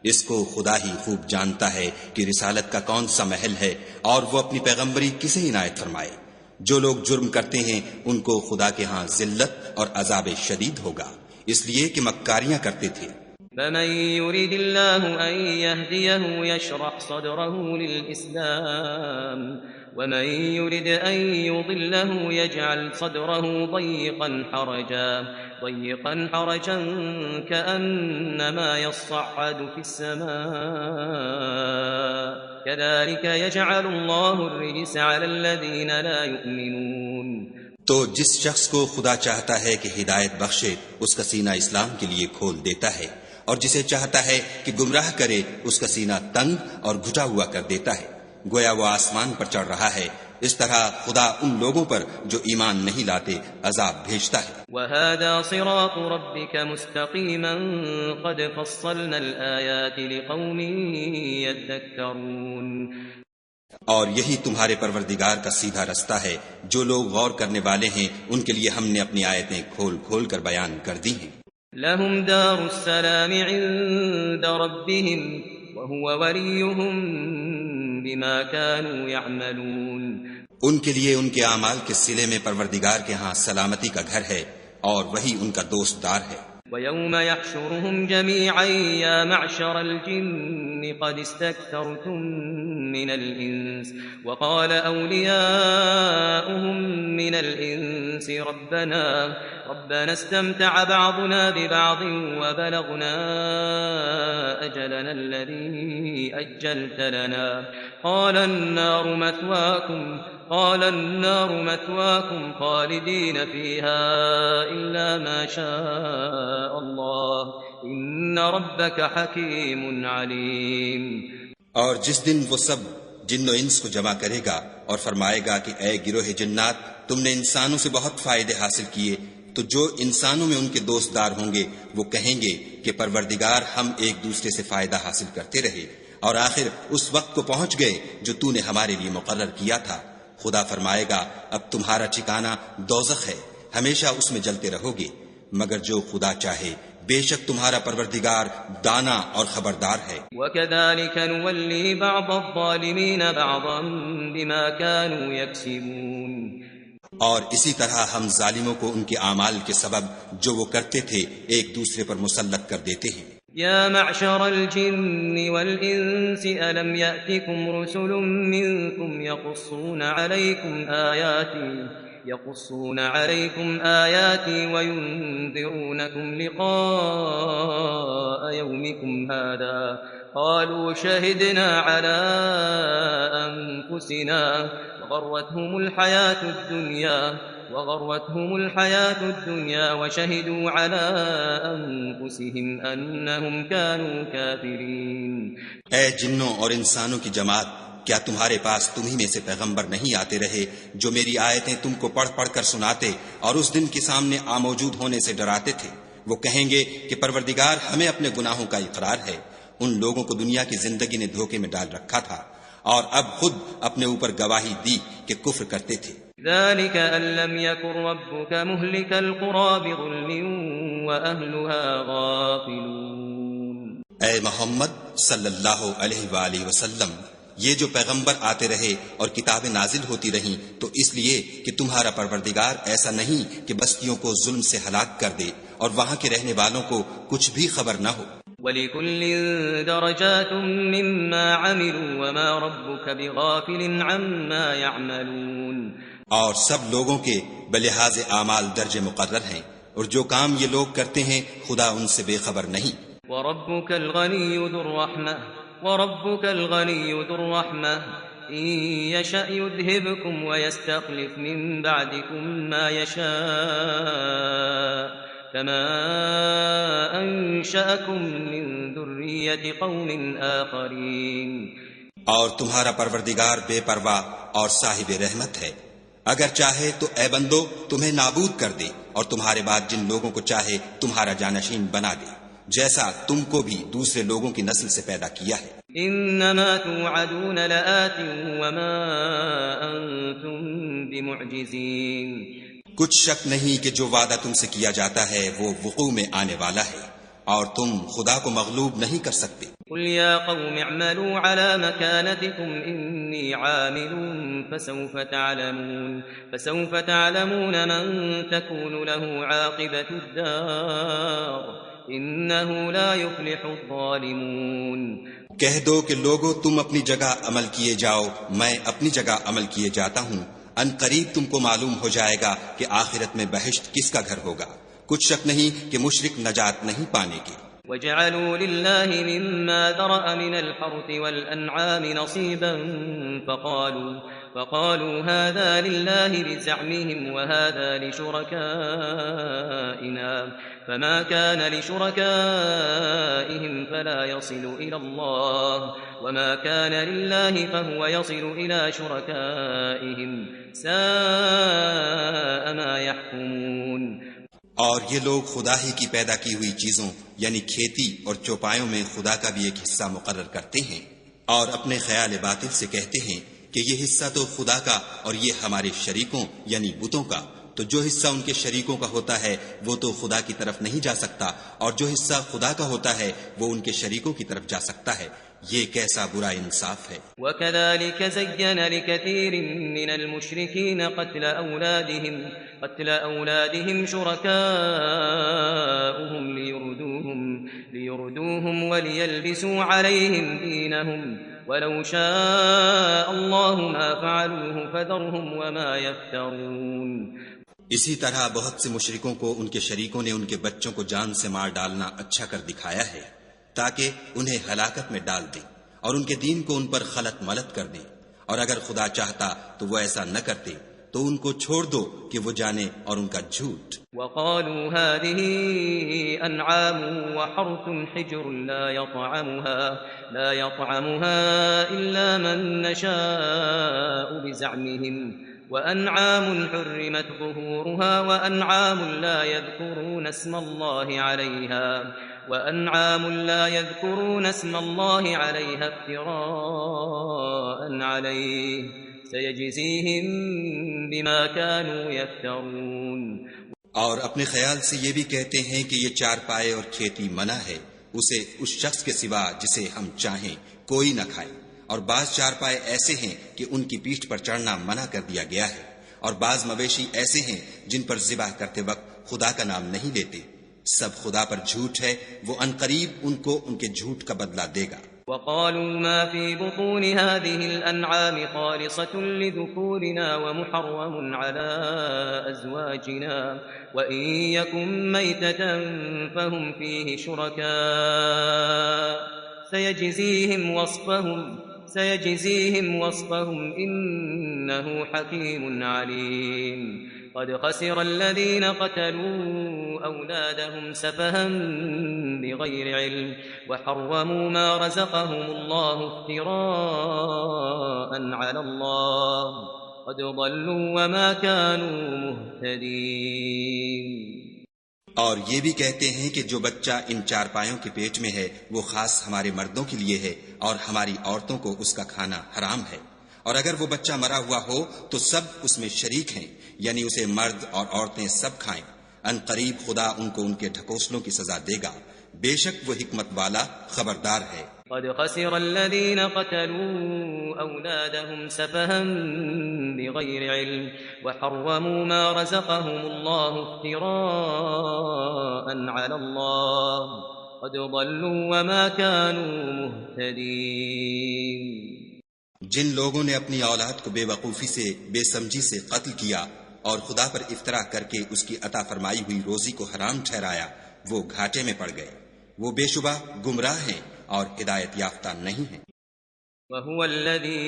اس کو خدا ہی خوب جانتا ہے کہ رسالت کا کون سا محل ہے اور وہ اپنی پیغمبری کسے عنایت فرمائے۔ جو لوگ جرم کرتے ہیں ان کو خدا کے ہاں ذلت اور عذاب شدید ہوگا، اس لیے کہ مکاریاں کرتے تھے۔ فَمَن يُرِدِ اللَّهُ أَن يَهْدِيَهُ يَشْرَحْ صَدْرَهُ لِلْإِسْلَامِ وَمَن يُرِدْ أَن يُضِلَّهُ يَجْعَلْ صَدْرَهُ ضَيِّقًا حَرَجًا كَأَنَّمَا يَصَّعَّدُ فِي السَّمَاءِ كَذَلِكَ يَجْعَلُ اللَّهُ الرِّجْسَ عَلَى الَّذِينَ لَا يُؤْمِنُونَ۔ تو جس شخص کو خدا چاہتا ہے کہ ہدایت بخشے اس کا سینہ اسلام کے لیے کھول دیتا ہے، اور جسے چاہتا ہے کہ گمراہ کرے اس کا سینہ تنگ اور گھٹا ہوا کر دیتا ہے، گویا وہ آسمان پر چڑھ رہا ہے۔ اس طرح خدا ان لوگوں پر جو ایمان نہیں لاتے عذاب بھیجتا ہے۔ وَهَذَا صِرَاطُ رَبِّكَ مُسْتَقِيمًا قَدْ فَصَّلْنَا الْآيَاتِ لِقَوْمٍ يَذَّكَّرُونَ۔ اور یہی تمہارے پروردگار کا سیدھا رستہ ہے. جو لوگ غور کرنے والے ہیں ان کے لیے ہم نے اپنی آیتیں کھول کھول کر بیان کر دی ہیں. لهم دار السلام عند ربهم وهو وليهم بما كانوا يعملون. ان کے لیے ان کے اعمال کے صلے میں پروردگار کے ہاں سلامتی کا گھر ہے اور وہی ان کا دوست دار ہے. وَيَوْمَ يَحْشُرُهُمْ جَمِيعًا يَا مَعْشَرَ الْجِنِّ قَدِ اسْتَكْثَرْتُم مِّنَ الْإِنسِ وَقَالَ أَوْلِيَاؤُهُم مِّنَ الْإِنسِ رَبَّنَا اسْتَمْتَعَ بَعْضُنَا بِبَعْضٍ وَبَلَغْنَا أَجَلَنَا الَّذِي أَجَّلْتَ لَنَا قَالَ النَّارُ مَثْوَاكُمْ خَالِدِينَ فِيهَا إِلَّا مَا شَاءَ اللَّهُ إِنَّ رَبَّكَ حَكِيمٌ عَلِيمٌ. اور جس دن وہ سب جن و انس کو جمع کرے گا اور فرمائے گا کہ اے گروہ جنات، تم نے انسانوں سے بہت فائدے حاصل کیے، تو جو انسانوں میں ان کے دوست دار ہوں گے وہ کہیں گے کہ پروردگار ہم ایک دوسرے سے فائدہ حاصل کرتے رہے اور آخر اس وقت کو پہنچ گئے جو تو نے ہمارے لیے مقرر کیا تھا. خدا فرمائے گا اب تمہارا ٹھکانہ دوزخ ہے، ہمیشہ اس میں جلتے رہو گے، مگر جو خدا چاہے، بے شک تمہارا پروردگار دانا اور خبردار ہے. وَكَذَلِكَ نُوَلِّي بَعْضَ الظَّالِمِينَ بَعْضًا بِمَا كَانُوا يَكْسِبُونَ. اور اسی طرح ہم ظالموں کو ان کے اعمال کے سبب جو وہ کرتے تھے ایک دوسرے پر مسلط کر دیتے ہیں. يا معشر الجن والإنس ألم يأتكم رسل منكم يقصون عليكم آياتي وينذرونكم لقاء يومكم هذا قالوا شهدنا على أنفسنا وغرتهم الحياة الدنيا وشهدوا على أنفسهم أنهم كانوا كافرين. اے جنوں اور انسانوں کی جماعت، کیا تمہارے پاس تمہیں میں سے پیغمبر نہیں آتے رہے جو میری آیتیں تم کو پڑھ پڑھ کر سناتے اور اس دن کے سامنے موجود ہونے سے ڈراتے تھے؟ وہ کہیں گے کہ پروردگار ہمیں اپنے گناہوں کا اقرار ہے. ان لوگوں کو دنیا کی زندگی نے دھوکے میں ڈال رکھا تھا اور اب خود اپنے اوپر گواہی دی کہ کفر کرتے تھے. ذلك أن لم يكن ربك مهلك القرى بظلم وأهلها غافلون. اے محمد صلی اللہ علیہ وآلہ وسلم، یہ جو پیغمبر آتے رہے اور کتابیں نازل ہوتی رہیں تو اس لیے کہ تمہارا پروردگار ایسا نہیں کہ بستیوں کو ظلم سے ہلاک کر دے اور وہاں کے رہنے والوں کو کچھ بھی خبر نہ ہو. وَلِكُلٍّ دَرَجَاتٌ مِّمَّا عَمِلُوا وَمَا رَبُّكَ بِغَافِلٍ عَمَّا يَعْمَلُونَ. اور سب لوگوں کے بلحاظ اعمال درجے مقرر ہیں اور جو کام یہ لوگ کرتے ہیں خدا ان سے بے خبر نہیں. وَرَبُّكَ الْغَنِيُّ ذُو الرَّحْمَةِ إِن يَشَأْ يُذْهِبْكُمْ وَيَسْتَخْلِفْ مِن بَعْدِكُم مَّا يَشَاءُ كَمَا أَنشَأَكُم مِّن ذُرِّيَّةِ قَوْمٍ آخَرِينَ. اور تمہارا پروردگار بے پرواہ اور صاحب رحمت ہے، اگر چاہے تو اے بندو تمہیں نابود کر دے اور تمہارے بعد جن لوگوں کو چاہے تمہارا جانشین بنا دے، جیسا تم کو بھی دوسرے لوگوں کی نسل سے پیدا کیا ہے. انما توعدون لآت وما انتم بمعجزین. کچھ شک نہیں کہ جو وعدہ تم سے کیا جاتا ہے وہ وقوع میں آنے والا ہے اور تم خدا کو مغلوب نہیں کر سکتے. قل يا قوم اعملوا على مكانتكم إني عامل فسوف تعلمون من تكون له عاقبة الدار إنه لا يفلح الظالمون. کہہ دو کہ لوگو تم اپنی جگہ عمل کیے جاؤ، میں اپنی جگہ عمل کیے جاتا ہوں. ان قریب تم کو معلوم ہو جائے گا کہ آخرت میں بہشت کس کا گھر ہوگا. کچھ شک نہیں کہ مشرک نجات نہیں پانے کی. وَجَعَلُوا لِلَّهِ مِمَّا ذَرَأَ مِنَ الْحَرْثِ وَالْأَنْعَامِ نَصِيبًا فَقَالُوا هَذَا لِلَّهِ بِزَعْمِهِمْ وَهَذَا لِشُرَكَائِنَا فَمَا كَانَ لِشُرَكَائِهِمْ فَلَا يَصِلُ إِلَى اللَّهِ وَمَا كَانَ لِلَّهِ فَهُوَ يَصِلُ إِلَى شُرَكَائِهِمْ سَاءَ مَا يَحْكُمُونَ. اور یہ لوگ خدا ہی کی پیدا کی ہوئی چیزوں یعنی کھیتی اور چوپایوں میں خدا کا بھی ایک حصہ مقرر کرتے ہیں اور اپنے خیال باطل سے کہتے ہیں کہ یہ حصہ تو خدا کا اور یہ ہمارے شریکوں یعنی بتوں کا، تو جو حصہ ان کے شریکوں کا ہوتا ہے وہ تو خدا کی طرف نہیں جا سکتا، اور جو حصہ خدا کا ہوتا ہے وہ ان کے شریکوں کی طرف جا سکتا ہے۔ یہ کیسا برا انصاف ہے۔ وَكَذَلِكَ زَيَّنَ لِكَثِيرٍ مِّنَ الْمُشْرِكِينَ قَتْلَ أَوْلَادِهِمْ شُرَكَاؤُهُمْ لِيُرْدُوهُمْ وَلِيَلْبِسُوا عَلَيْهِمْ دِينَهُمْ وَلَوْ شَاءَ اللَّهُ مَا فَعَلُوهُ فَذَرْهُمْ وَمَا يَفْتَرُونَ۔ اسی طرح بہت سے مشرکوں کو ان کے شریکوں نے ان کے بچوں کو جان سے مار ڈالنا اچھا کر دکھایا ہے تاکہ انہیں ہلاکت میں ڈال دیں اور ان کے دین کو ان پر خلط ملط کر دیں، اور اگر خدا چاہتا تو وہ ایسا نہ کرتے، تو ان کو چھوڑ دو کہ وہ جانے اور ان کا جھوٹ۔ وَقَالُوا هَٰذِهِ أَنْعَامٌ وَحَرْثٌ حِجْرٌ لَّا يَطْعَمُهَا إِلَّا مَن نَّشَاءُ بِزَعْمِهِمْ وَأَنْعَامٌ حُرِّمَتْ ظُهُورُهَا وَأَنْعَامٌ لَّا يَذْكُرُونَ اسْمَ اللَّهِ عَلَيْهَا افْتِرَاءً عَلَيْهِ سَيَجْزِيهِم بِمَا كَانُوا يَفْتَرُونَ۔ اور اپنے خیال سے یہ بھی کہتے ہیں کہ یہ چارپائے اور کھیتی منع ہے، اسے اس شخص کے سوا جسے ہم چاہیں کوئی نہ کھائے، اور بعض چارپائے ایسے ہیں کہ ان کی پیٹھ پر چڑھنا منع کر دیا گیا ہے، اور بعض مویشی ایسے ہیں جن پر ذبح کرتے وقت خدا کا نام نہیں لیتے۔ سب خدا پر جھوٹ ہے، وہ عنقریب ان کو ان کے جھوٹ کا بدلہ دے گا۔ وَقَالُوا مَا فِي بُطُونِ هَٰذِهِ الْأَنْعَامِ خَالِصَةٌ لِّذُكُورِنَا وَمُحَرَّمٌ عَلَىٰ أَزْوَاجِنَا وَإِن يَكُن مَّيْتَةً فَهُمْ فِيهِ شُرَكَاءُ سَيَجْزِيهِمْ وَصْفَهُمْ إِنَّهُ حَكِيمٌ عَلِيمٌ۔ قد خسر الذين قتلوا أولادهم سفها بغير علم وحرموا ما رزقهم الله افتراء على الله قد ضلوا وما كانوا مهتدين۔ اور یہ بھی کہتے ہیں کہ جو بچہ ان چارپایوں کے پیٹ میں ہے وہ خاص ہمارے مردوں کے لیے ہے، اور ہماری عورتوں کو اس کا کھانا حرام ہے، اور اگر وہ بچہ مرا ہوا ہو تو سب اس میں شریک ہیں، یعنی اسے مرد اور عورتیں سب کھائیں۔ ان قریب خدا ان کو ان کے ڈھکوسلوں کی سزا دے گا، بے شک وہ حکمت والا خبردار ہے۔ قد خسر الذين قتلوا أولادهم سفها بغير علم وحرموا ما رزقهم الله افتراء على الله قد ضلوا وما كانوا مهتدين۔ جن لوگوں نے اپنی اولاد کو بے وقوفی سے، بے سمجھی سے قتل کیا اور خدا پر افطرا کر کے اس کی عطا فرمائی ہوئی روزی کو حرام ٹھہرایا، وہ گھاٹے میں پڑ گئے، وہ بے شبہ گمراہ ہیں اور ہدایت یافتہ نہیں ہیں۔ وَهُوَ الَّذِي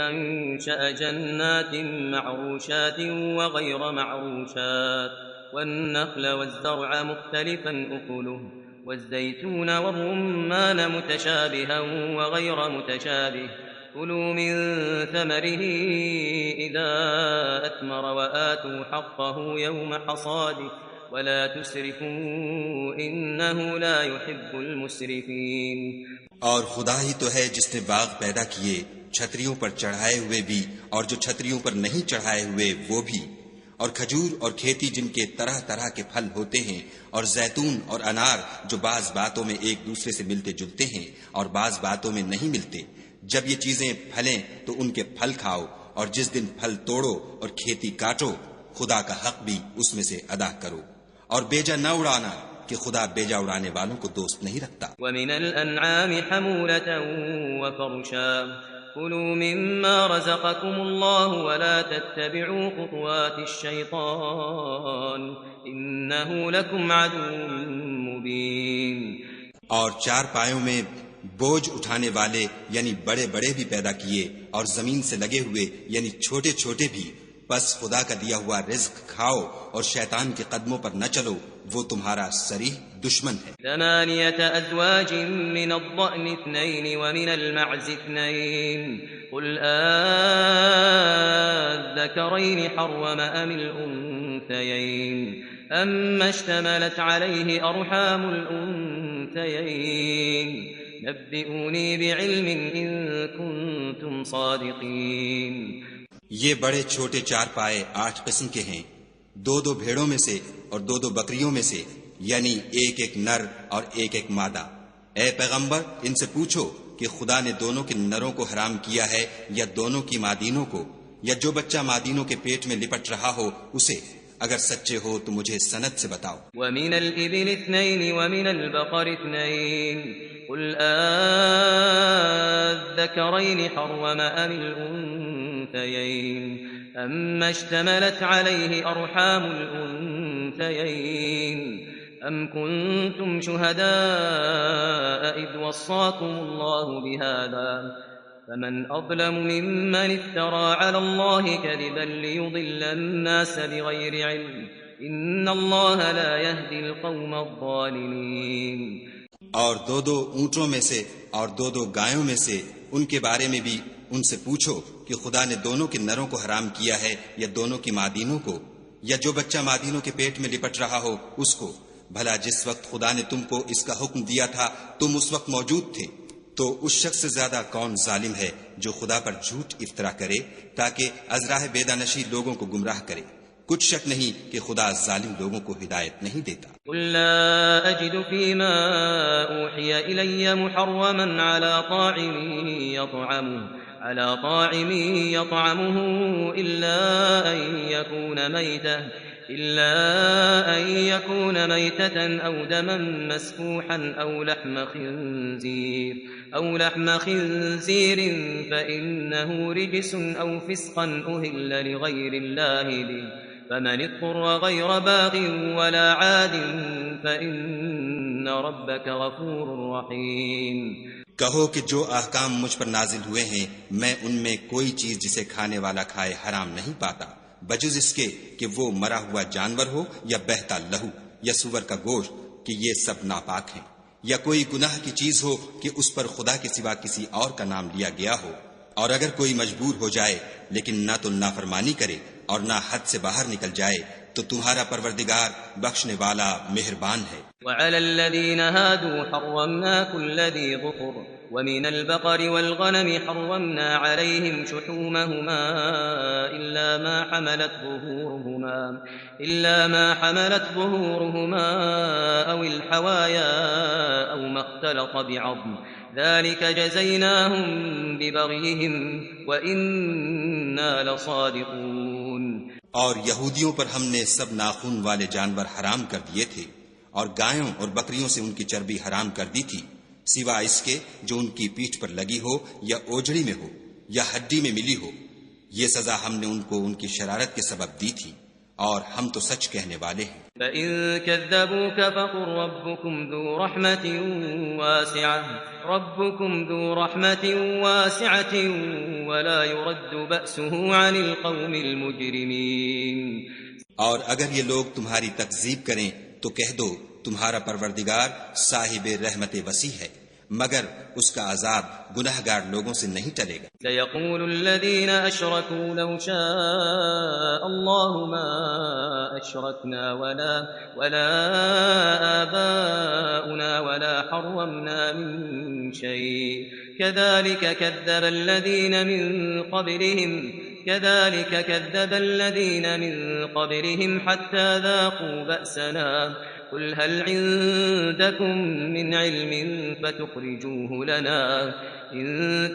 أَنشَأَ جَنَّاتٍ مَّعْرُوشَاتٍ وَغَيْرَ مَعْرُوشَاتٍ وَالنَّخْلَ وَالزَّرْعَ مُخْتَلِفًا أُكُلُهُ وَالزَّيْتُونَ وَالرُّمَّانَ مُتَشَابِهًا وَغَيْرَ مُتَشَابِهٍ كُلُوا مِن ثَمَرِهِ إِذَا أَثْمَرَ وَآتُوا حَقَّهُ يَوْمَ حَصَادِهِ وَلَا تُسْرِفُوا إِنَّهُ لَا يُحِبُّ الْمُسْرِفِينَ۔ اور خدا ہی تو ہے جس نے باغ پیدا کیے، چھتریوں پر چڑھائے ہوئے بھی اور جو چھتریوں پر نہیں چڑھائے ہوئے وہ بھی، اور کھجور اور کھیتی جن کے طرح طرح کے پھل ہوتے ہیں، اور زیتون اور انار جو بعض باتوں میں ایک دوسرے سے ملتے جلتے ہیں اور بعض باتوں میں نہیں ملتے۔ جب یہ چیزیں پھلیں تو ان کے پھل کھاؤ، اور جس دن پھل توڑو اور کھیتی کاٹو، خدا کا حق بھی اس میں سے ادا کرو، اور بیجا نہ اڑانا کہ خدا بیجا اڑانے والوں کو دوست نہیں رکھتا۔ وَمِنَ الْأَنْعَامِ حَمُولَةً وَفَرْشًا كُلُوا مِمَّا رَزَقَكُمُ اللَّهُ وَلَا تَتَّبِعُوا خُطُوَاتِ الشَّيْطَانِ إِنَّهُ لَكُمْ عَدُوٌّ مُّبِينٌ۔ اور چار پایوں میں بوجھ اٹھانے والے یعنی بڑے بڑے بھی پیدا کیے، اور زمین سے لگے ہوئے یعنی چھوٹے چھوٹے بھی، بس خدا کا دیا ہوا رزق کھاؤ اور شیطان کے قدموں پر نہ چلو، وہ تمہارا صریح دشمن ہے۔ 8 أزواج من الضأن 2 ومن المعز 2 قل آذكرين حرم أم الأنثيين أما اشتملت عليه أرحام الأنثيين نبئوني بعلم إن كنتم صادقين. یہ بڑے چھوٹے 4 پائے 8 قسم کے ہیں، 2 بھیڑوں میں سے اور 2 بکریوں میں سے، یعنی ایک نر اور ایک مادہ. اے پیغمبر ان سے پوچھو کہ خدا نے دونوں کے نروں کو حرام کیا ہے یا دونوں کی مادینوں کو، یا جو بچہ مادینوں کے پیٹ میں لپٹ رہا ہو اسے. اگر سچے ہو تو مجھے سند سے بتاؤ. ومن الإبل 2 ومن البقر 2 قل الذكرين حرم أم الأنثيين أما اشتملت عليه أرحام الأنثيين أم كنتم شهداء إذ وصاكم الله بهذا فمن أظلم ممن افترى على الله كذبا ليضل الناس بغير علم إن الله لا يهدي القوم الظالمين. اور 2 اونٹوں میں سے اور 2 گایوں میں سے ان کے بارے میں بھی ان سے پوچھو کہ خدا نے دونوں کے نروں کو حرام کیا ہے یا دونوں کی مادینوں کو، یا جو بچہ مادینوں کے پیٹ میں لپٹ رہا ہو اس کو. بھلا جس وقت خدا نے تم کو اس کا حکم دیا تھا تم اس وقت موجود تھے. تو اس شخص سے زیادہ کون ظالم ہے جو خدا پر جھوٹ افطرا کرے تاکہ از راہ بیدانشی لوگوں کو گمراہ کرے. کچھ شک نہیں کہ خدا ظالم لوگوں کو ہدایت نہیں دیتا. قل لا أجد فيما أوحي إلي محرما على طاعم يطعمه إلا أن يكون ميتة أو دما مسفوحا أو لحم خنزير فإنه رجس أو فسقا أهل لغير الله به فمن اضطر غير باغ ولا عاد فإن ربك غفور رحيم. کہو کہ جو احکام مجھ پر نازل ہوئے ہیں میں ان میں کوئی چیز جسے کھانے والا کھائے حرام نہیں پاتا بجز اس کے کہ وہ مرا ہوا جانور ہو یا بہتا لہو یا سور کا گوشت کہ یہ سب ناپاک ہیں، یا کوئی گناہ کی چیز ہو کہ اس پر خدا کے سوا کسی اور کا نام لیا گیا ہو. اور اگر کوئی مجبور ہو جائے لیکن نہ تو نافرمانی کرے اور نہ حد سے باہر نکل جائے تو تمہارا پروردگار بخشنے والا مہربان ہے. وعلى الذين هادوا حرمنا كل ذي ظفر ومن البقر والغنم حرمنا عليهم شحومهما إلا ما حملت ظهورهما أو الحوايا أو ما اختلط بعظم ذلك جزيناهم ببغيهم وإنا لصادقون. اور یہودیوں پر ہم نے سب ناخن والے جانور حرام کر دیے تھے اور گایوں اور بکریوں سے ان کی چربی حرام کر دی تھی سوا اس کے جو ان کی پیٹھ پر لگی ہو یا اوجڑی میں ہو یا ہڈی میں ملی ہو. یہ سزا ہم نے ان کو ان کی شرارت کے سبب دی تھی اور ہم تو سچ کہنے والے ہیں. فَإِن كَذَّبُوكَ فَقُلْ رَبُّكُمْ ذُو رَحْمَةٍ وَاسِعَةٍ وَلَا يُرَدُّ بَأْسُهُ عَنِ الْقَوْمِ الْمُجْرِمِينَ. اور اگر یہ لوگ تمہاری تکذیب کریں تو کہہ دو تمہارا پروردگار صاحب رحمت وسیع ہے مگر اس کا عذاب گناہگار لوگوں سے نہیں ٹلے گا. سيقول الذين أشركوا لو شاء الله ما أشركنا ولا آباؤنا ولا حرمنا من شيء كذلك كذب الذين من قبلهم حتى ذاقوا بأسنا قل هل عندكم من علم فتخرجوه لنا إن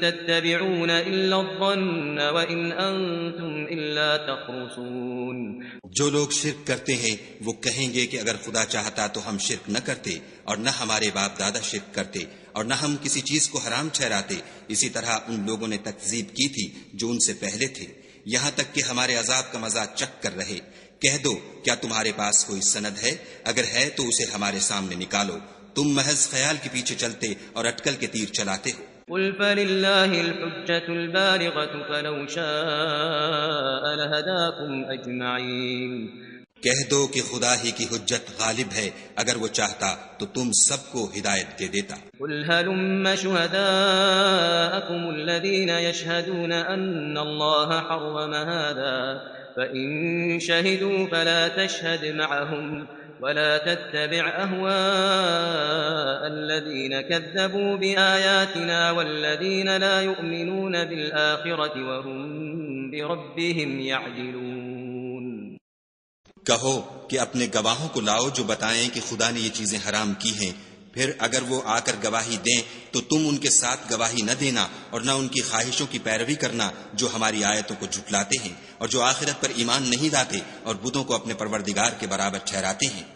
تتبعون إلا الظن وإن أنتم إلا تخرصون. جو لوگ شرک کرتے ہیں وہ کہیں گے کہ اگر خدا چاہتا تو ہم شرک نہ کرتے اور نہ ہمارے باپ دادا شرک کرتے اور نہ ہم کسی چیز کو حرام ٹھہراتے. اسی طرح ان لوگوں نے تکذیب کی تھی جو ان سے پہلے تھے یہاں تک کہ ہمارے عذاب کا مزہ چکھ کر رہے. کہہ دو کیا تمہارے پاس کوئی سند ہے؟ اگر ہے تو اسے ہمارے سامنے نکالو. تم محض خیال کے پیچھے چلتے اور اٹکل کے تیر چلاتے ہو. قل فلله الحجة البالغة فلو شاء لهداكم أجمعين. کہہ دو کہ خدا ہی کی حجت غالب ہے اگر وہ چاہتا تو تم سب کو ہدایت دے دیتا. قل هلم شهداءكم الذين يشهدون أن الله حرم هذا فإن شهدوا فلا تشهد معهم ولا تتبع أهواء الذين كذبوا بآياتنا والذين لا يؤمنون بالآخرة وهم بربهم يعدلون. کہو کہ اپنے گواہوں کو لاؤ جو بتائیں کہ خدا نے یہ چیزیں حرام کی ہیں، پھر اگر وہ آ کر گواہی دیں تو تم ان کے ساتھ گواہی نہ دینا اور نہ ان کی خواہشوں کی پیروی کرنا جو ہماری آیتوں کو جھٹلاتے ہیں اور جو آخرت پر ایمان نہیں لاتے اور بتوں کو اپنے پروردگار کے برابر ٹھہراتے ہیں.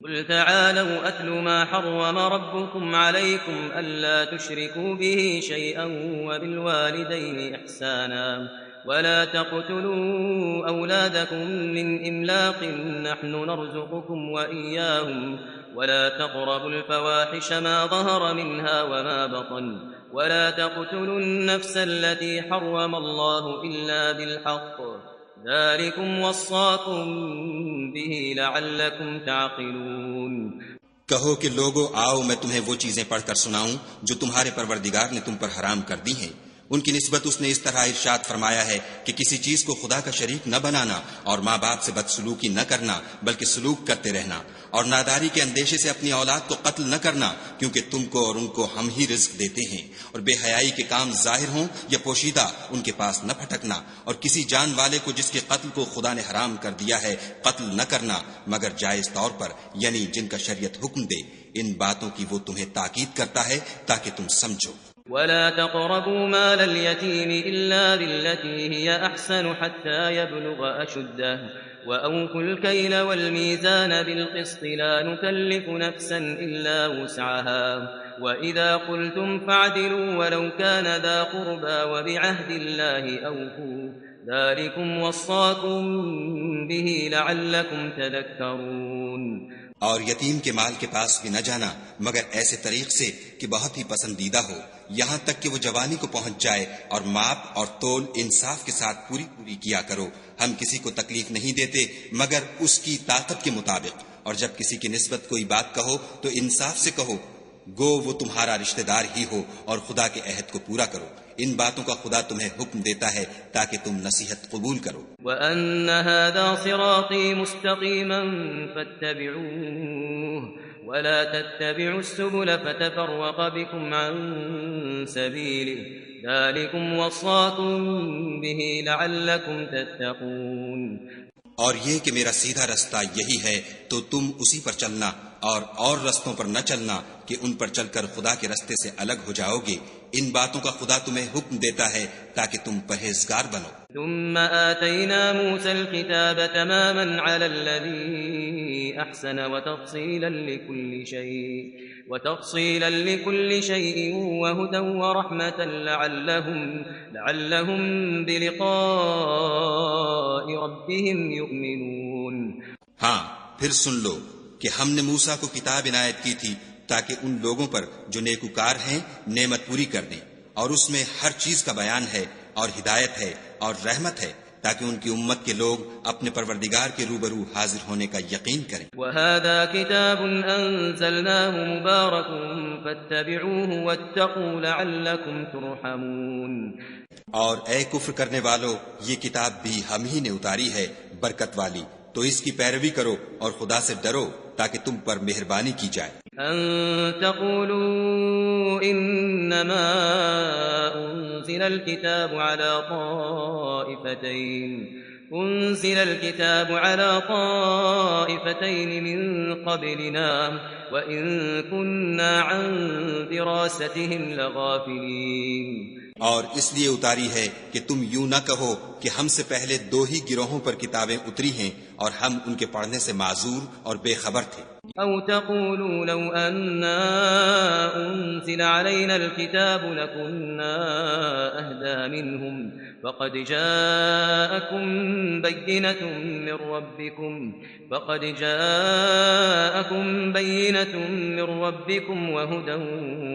قل تعالوا أتل ما حرم ربكم عليكم ألا تشركوا به شيئا وبالوالدين إحسانا ولا تقتلوا أولادكم من إملاق نحن نرزقكم وإياهم ولا تقربوا الفواحش ما ظهر منها وما بطن ولا تقتلوا النفس التي حرم الله إلا بالحق ذلكم وصاكم به لعلكم تعقلون. کہو کہ لوگو آؤ میں تمہیں وہ چیزیں پڑھ کر سناؤں جو تمہارے پروردگار نے تم پر حرام کر دی ہیں. ان کی نسبت اس نے اس طرح ارشاد فرمایا ہے کہ کسی چیز کو خدا کا شریک نہ بنانا اور ماں باپ سے بدسلوکی نہ کرنا بلکہ سلوک کرتے رہنا اور ناداری کے اندیشے سے اپنی اولاد کو قتل نہ کرنا کیونکہ تم کو اور ان کو ہم ہی رزق دیتے ہیں اور بے حیائی کے کام ظاہر ہوں یا پوشیدہ ان کے پاس نہ پھٹکنا اور کسی جان والے کو جس کے قتل کو خدا نے حرام کر دیا ہے قتل نہ کرنا مگر جائز طور پر یعنی جن کا شریعت حکم دے. ان باتوں کی وہ تمہیں تاکید کرتا ہے تاکہ تم سمجھو. ولا تقربوا مال اليتيم إلا بالتي هي أحسن حتى يبلغ أشده وأوفوا الكيل والميزان بالقسط لا نكلف نفسا إلا وسعها وإذا قلتم فاعدلوا ولو كان ذا قربى وبعهد الله أوفوا ذلكم وصاكم به لعلكم تذكرون. اور یتیم کے مال کے پاس بھی نہ جانا مگر ایسے طریق سے کہ بہت ہی پسندیدہ ہو یہاں تک کہ وہ جوانی کو پہنچ جائے اور ماپ اور تول انصاف کے ساتھ پوری کیا کرو. ہم کسی کو تکلیف نہیں دیتے مگر اس کی طاقت کے مطابق اور جب کسی کی نسبت کوئی بات کہو تو انصاف سے کہو گو وہ تمہارا رشتہ دار ہی ہو اور خدا کے عہد کو پورا کرو. ان باتوں کا خدا تمہیں حکم دیتا ہے تاکہ تم نصیحت قبول کرو. وَأَنَّ هَذَا صِرَاطِي مُسْتَقِيمًا فَاتَّبِعُوهُ وَلَا تَتَّبِعُوا السُّبُلَ فَتَفَرَّقَ بِكُمْ عَن سَبِيلِهِ ذَلِكُمْ وَصَّاكُمْ بِهِ لَعَلَّكُمْ تَتَّقُونَ. اور یہ کہ میرا سیدھا رستہ یہی ہے تو تم اسی پر چلنا اور رستوں پر نہ چلنا کہ ان پر چل کر خدا کے رستے سے الگ ہو جاؤ گے. ان باتوں کا خدا تمہیں حکم دیتا ہے تاکہ تم پرہیزگار بنو. ثم آتينا موسى الكتاب تماما على الذي أحسن وتفصيلا لكل شيء وهدى ورحمة لعلهم بلقاء ربهم يؤمنون. ہاں پھر سن لو کہ ہم نے موسیٰ کو کتاب عنایت کی تھی تاکہ ان لوگوں پر جو نیکوکار ہیں نعمت پوری کر دیں اور اس میں ہر چیز کا بیان ہے اور ہدایت ہے اور رحمت ہے تاکہ ان کی امت کے لوگ اپنے پروردگار کے روبرو حاضر ہونے کا یقین کریں. وَهَذَا كِتَابٌ أَنزَلْنَاهُ مُبَارَكٌ فَاتَّبِعُوهُ وَاتَّقُوا لَعَلَّكُمْ تُرْحَمُونَ. اور اے کفر کرنے والو یہ کتاب بھی ہم ہی نے اتاری ہے برکت والی تو اس کی پیروی کرو اور خدا سے ڈرو تاکہ تم پر مہربانی کی جائے. ان تقولوا انما انزل الكتاب على طائفتين من قبلنا وإن كنا عن دراستهم لغافلين. اور اس لیے اتاری ہے کہ تم یوں نہ کہو کہ ہم سے پہلے 2 ہی گروہوں پر کتابیں اتری ہیں اور ہم ان کے پڑھنے سے معذور اور بے خبر تھے. او تقولوا لو أنا انزل علينا الكتاب لكنا اهدى منهم فقد جاءكم بينة من ربكم وهدى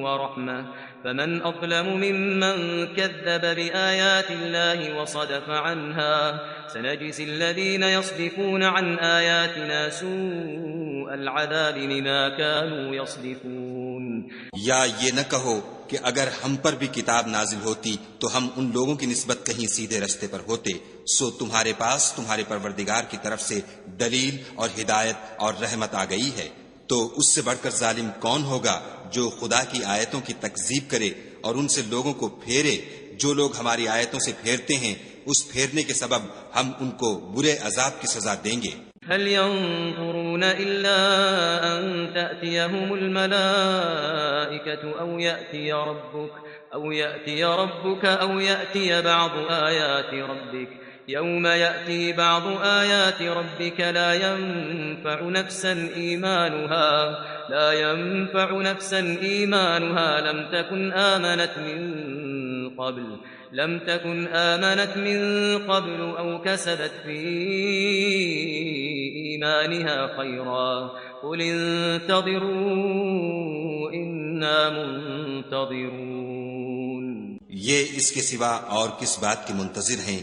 ورحمة فمن أظلم ممن كذب بآيات الله وصدف عنها سنجزي الذين يصدفون عن آياتنا سوء العذاب بما كانوا يصدفون. یا یہ نہ کہو کہ اگر ہم پر بھی کتاب نازل ہوتی تو ہم ان لوگوں کی نسبت کہیں سیدھے رستے پر ہوتے، سو تمہارے پاس تمہارے پروردگار کی طرف سے دلیل اور ہدایت اور رحمت آ گئی ہے، تو اس سے بڑھ کر ظالم کون ہوگا جو خدا کی آیتوں کی تکذیب کرے اور ان سے لوگوں کو پھیرے۔ جو لوگ ہماری آیتوں سے پھیرتے ہیں اس پھیرنے کے سبب ہم ان کو برے عذاب کی سزا دیں گے۔ هل ينظرون إلا أن تأتيهم الملائكة أو يأتي ربك أو يأتي بعض آيات ربك يوم يأتي بعض آيات ربك لا ينفع نفسا إيمانها لم تكن آمنت من قبل أو كسبت في إيمانها خيرا قل انتظروا إنا منتظرون۔ یہ اس کے سوا اور کس بات کے منتظر ہیں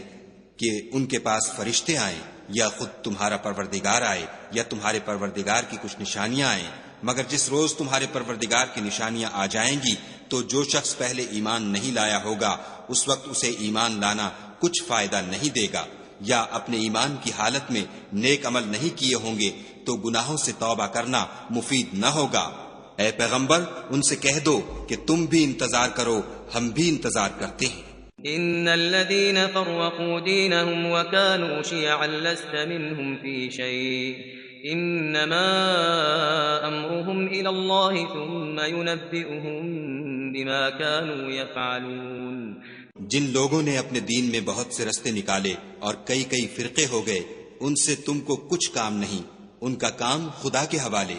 کہ ان کے پاس فرشتے آئیں یا خود تمہارا پروردگار آئے یا تمہارے پروردگار کی کچھ نشانیاں آئیں، مگر جس روز تمہارے پروردگار کی نشانیاں آ جائیں گی تو جو شخص پہلے ایمان نہیں لایا ہوگا اس وقت اسے ایمان لانا کچھ فائدہ نہیں دے گا، یا اپنے ایمان کی حالت میں نیک عمل نہیں کیے ہوں گے تو گناہوں سے توبہ کرنا مفید نہ ہوگا۔ اے پیغمبر ان سے کہہ دو کہ تم بھی انتظار کرو، ہم بھی انتظار کرتے ہیں۔ ان الذين فرقوا دينهم وكانوا شيعا لست منهم في شيء انما امرهم الى الله ثم ينبئهم بما كانوا يفعلون۔ جن لوگوں نے اپنے دین میں بہت سے رستے نکالے اور کئی فرقے ہو گئے ان سے تم کو کچھ کام نہیں، ان کا کام خدا کے حوالے،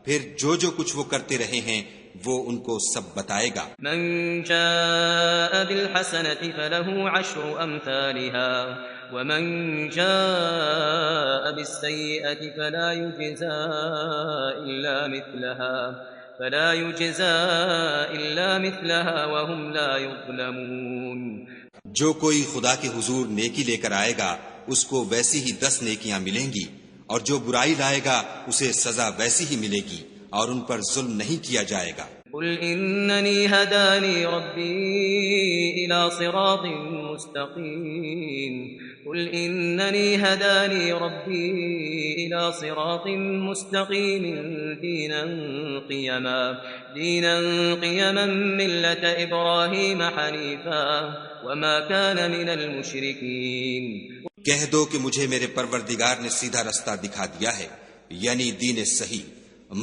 پھر جو کچھ وہ کرتے رہے ہیں وہ ان کو سب بتائے گا۔ من جاء بالحسنة فله عشر أمثالها ومن جاء بالسيئة فلا يجزى إلا مثلها وهم لا يظلمون۔ جو کوئی خدا کے حضور نیکی لے کر آئے گا اس کو ویسی ہی 10 نیکیاں ملیں گی، اور جو برائی لائے گا اسے سزا ویسی ہی ملے گی اور ان پر ظلم نہیں کیا جائے گا۔ قل إنني هداني ربي إلى صراط مستقيم دينا قيما ملة إبراهيم حنيفا وما كان من المشركين۔ کہہ دو کہ مجھے میرے پروردگار نے سیدھا رستہ دکھا دیا ہے، یعنی دین صحیح،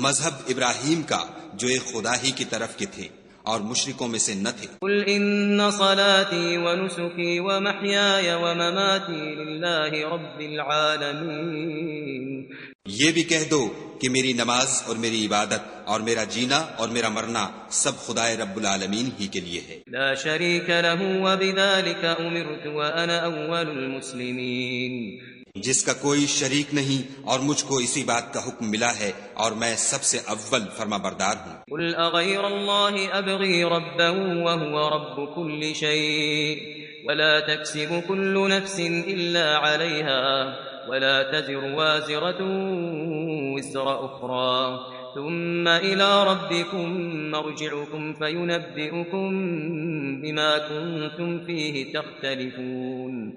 مذہب ابراہیم کا جو ایک خدا ہی کی طرف کے تھے اور مشرکوں میں سے نہ تھے۔ قل ان صلاتي ونسكي ومحياي ومماتي لله رب العالمين۔ یہ بھی کہہ دو کہ میری نماز اور میری عبادت اور میرا جینا اور میرا مرنا سب خدائے رب العالمین ہی کے لیے ہے۔ لا شريك له وبذلك أمرت وأنا أول المسلمين۔ جس کا کوئی شریک نہیں اور مجھ کو اسی بات کا حکم ملا ہے اور میں سب سے اول فرما بردار ہوں۔ قل اغیر اللہ ابغی ربا وهو رب كل شيء ولا تكسب كل نفس الا عليها ولا تزر وازرة وزر اخرى ثم الى ربكم مرجعكم فينبئكم بما كنتم فيه تختلفون۔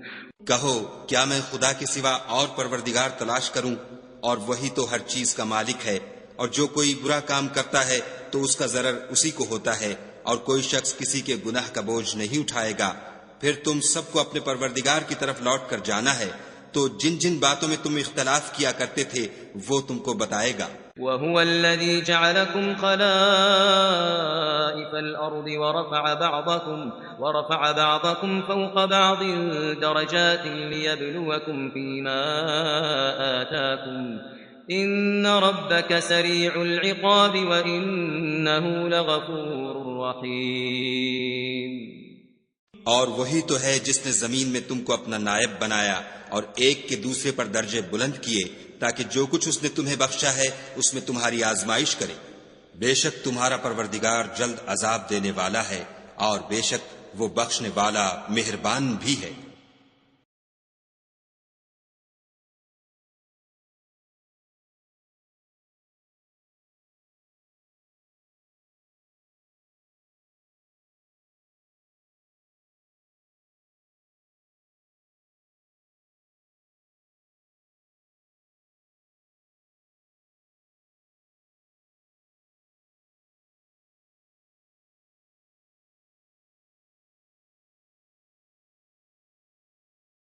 کہو کیا میں خدا کے سوا اور پروردگار تلاش کروں، اور وہی تو ہر چیز کا مالک ہے، اور جو کوئی برا کام کرتا ہے تو اس کا ضرر اسی کو ہوتا ہے، اور کوئی شخص کسی کے گناہ کا بوجھ نہیں اٹھائے گا۔ پھر تم سب کو اپنے پروردگار کی طرف لوٹ کر جانا ہے، تو جن باتوں میں تم اختلاف کیا کرتے تھے وہ تم کو بتائے گا۔ وَهُوَ الَّذِي جَعَلَكُمْ خَلَائِفَ الْأَرْضِ وَرَفَعَ بَعْضَكُمْ فَوْقَ بَعْضٍ دَرَجَاتٍ لِيَبْلُوَكُمْ فِي مَا آتَاكُمْ إِنَّ رَبَّكَ سَرِيعُ الْعِقَابِ وَإِنَّهُ لَغَفُورٌ رَحِيمٌ۔ اور وہی تو ہے جس نے زمین میں تم کو اپنا نائب بنایا اور ایک کے دوسرے پر درجے بلند کیے تاکہ جو کچھ اس نے تمہیں بخشا ہے اس میں تمہاری آزمائش کرے۔ بے شک تمہارا پروردگار جلد عذاب دینے والا ہے اور بے شک وہ بخشنے والا مہربان بھی ہے۔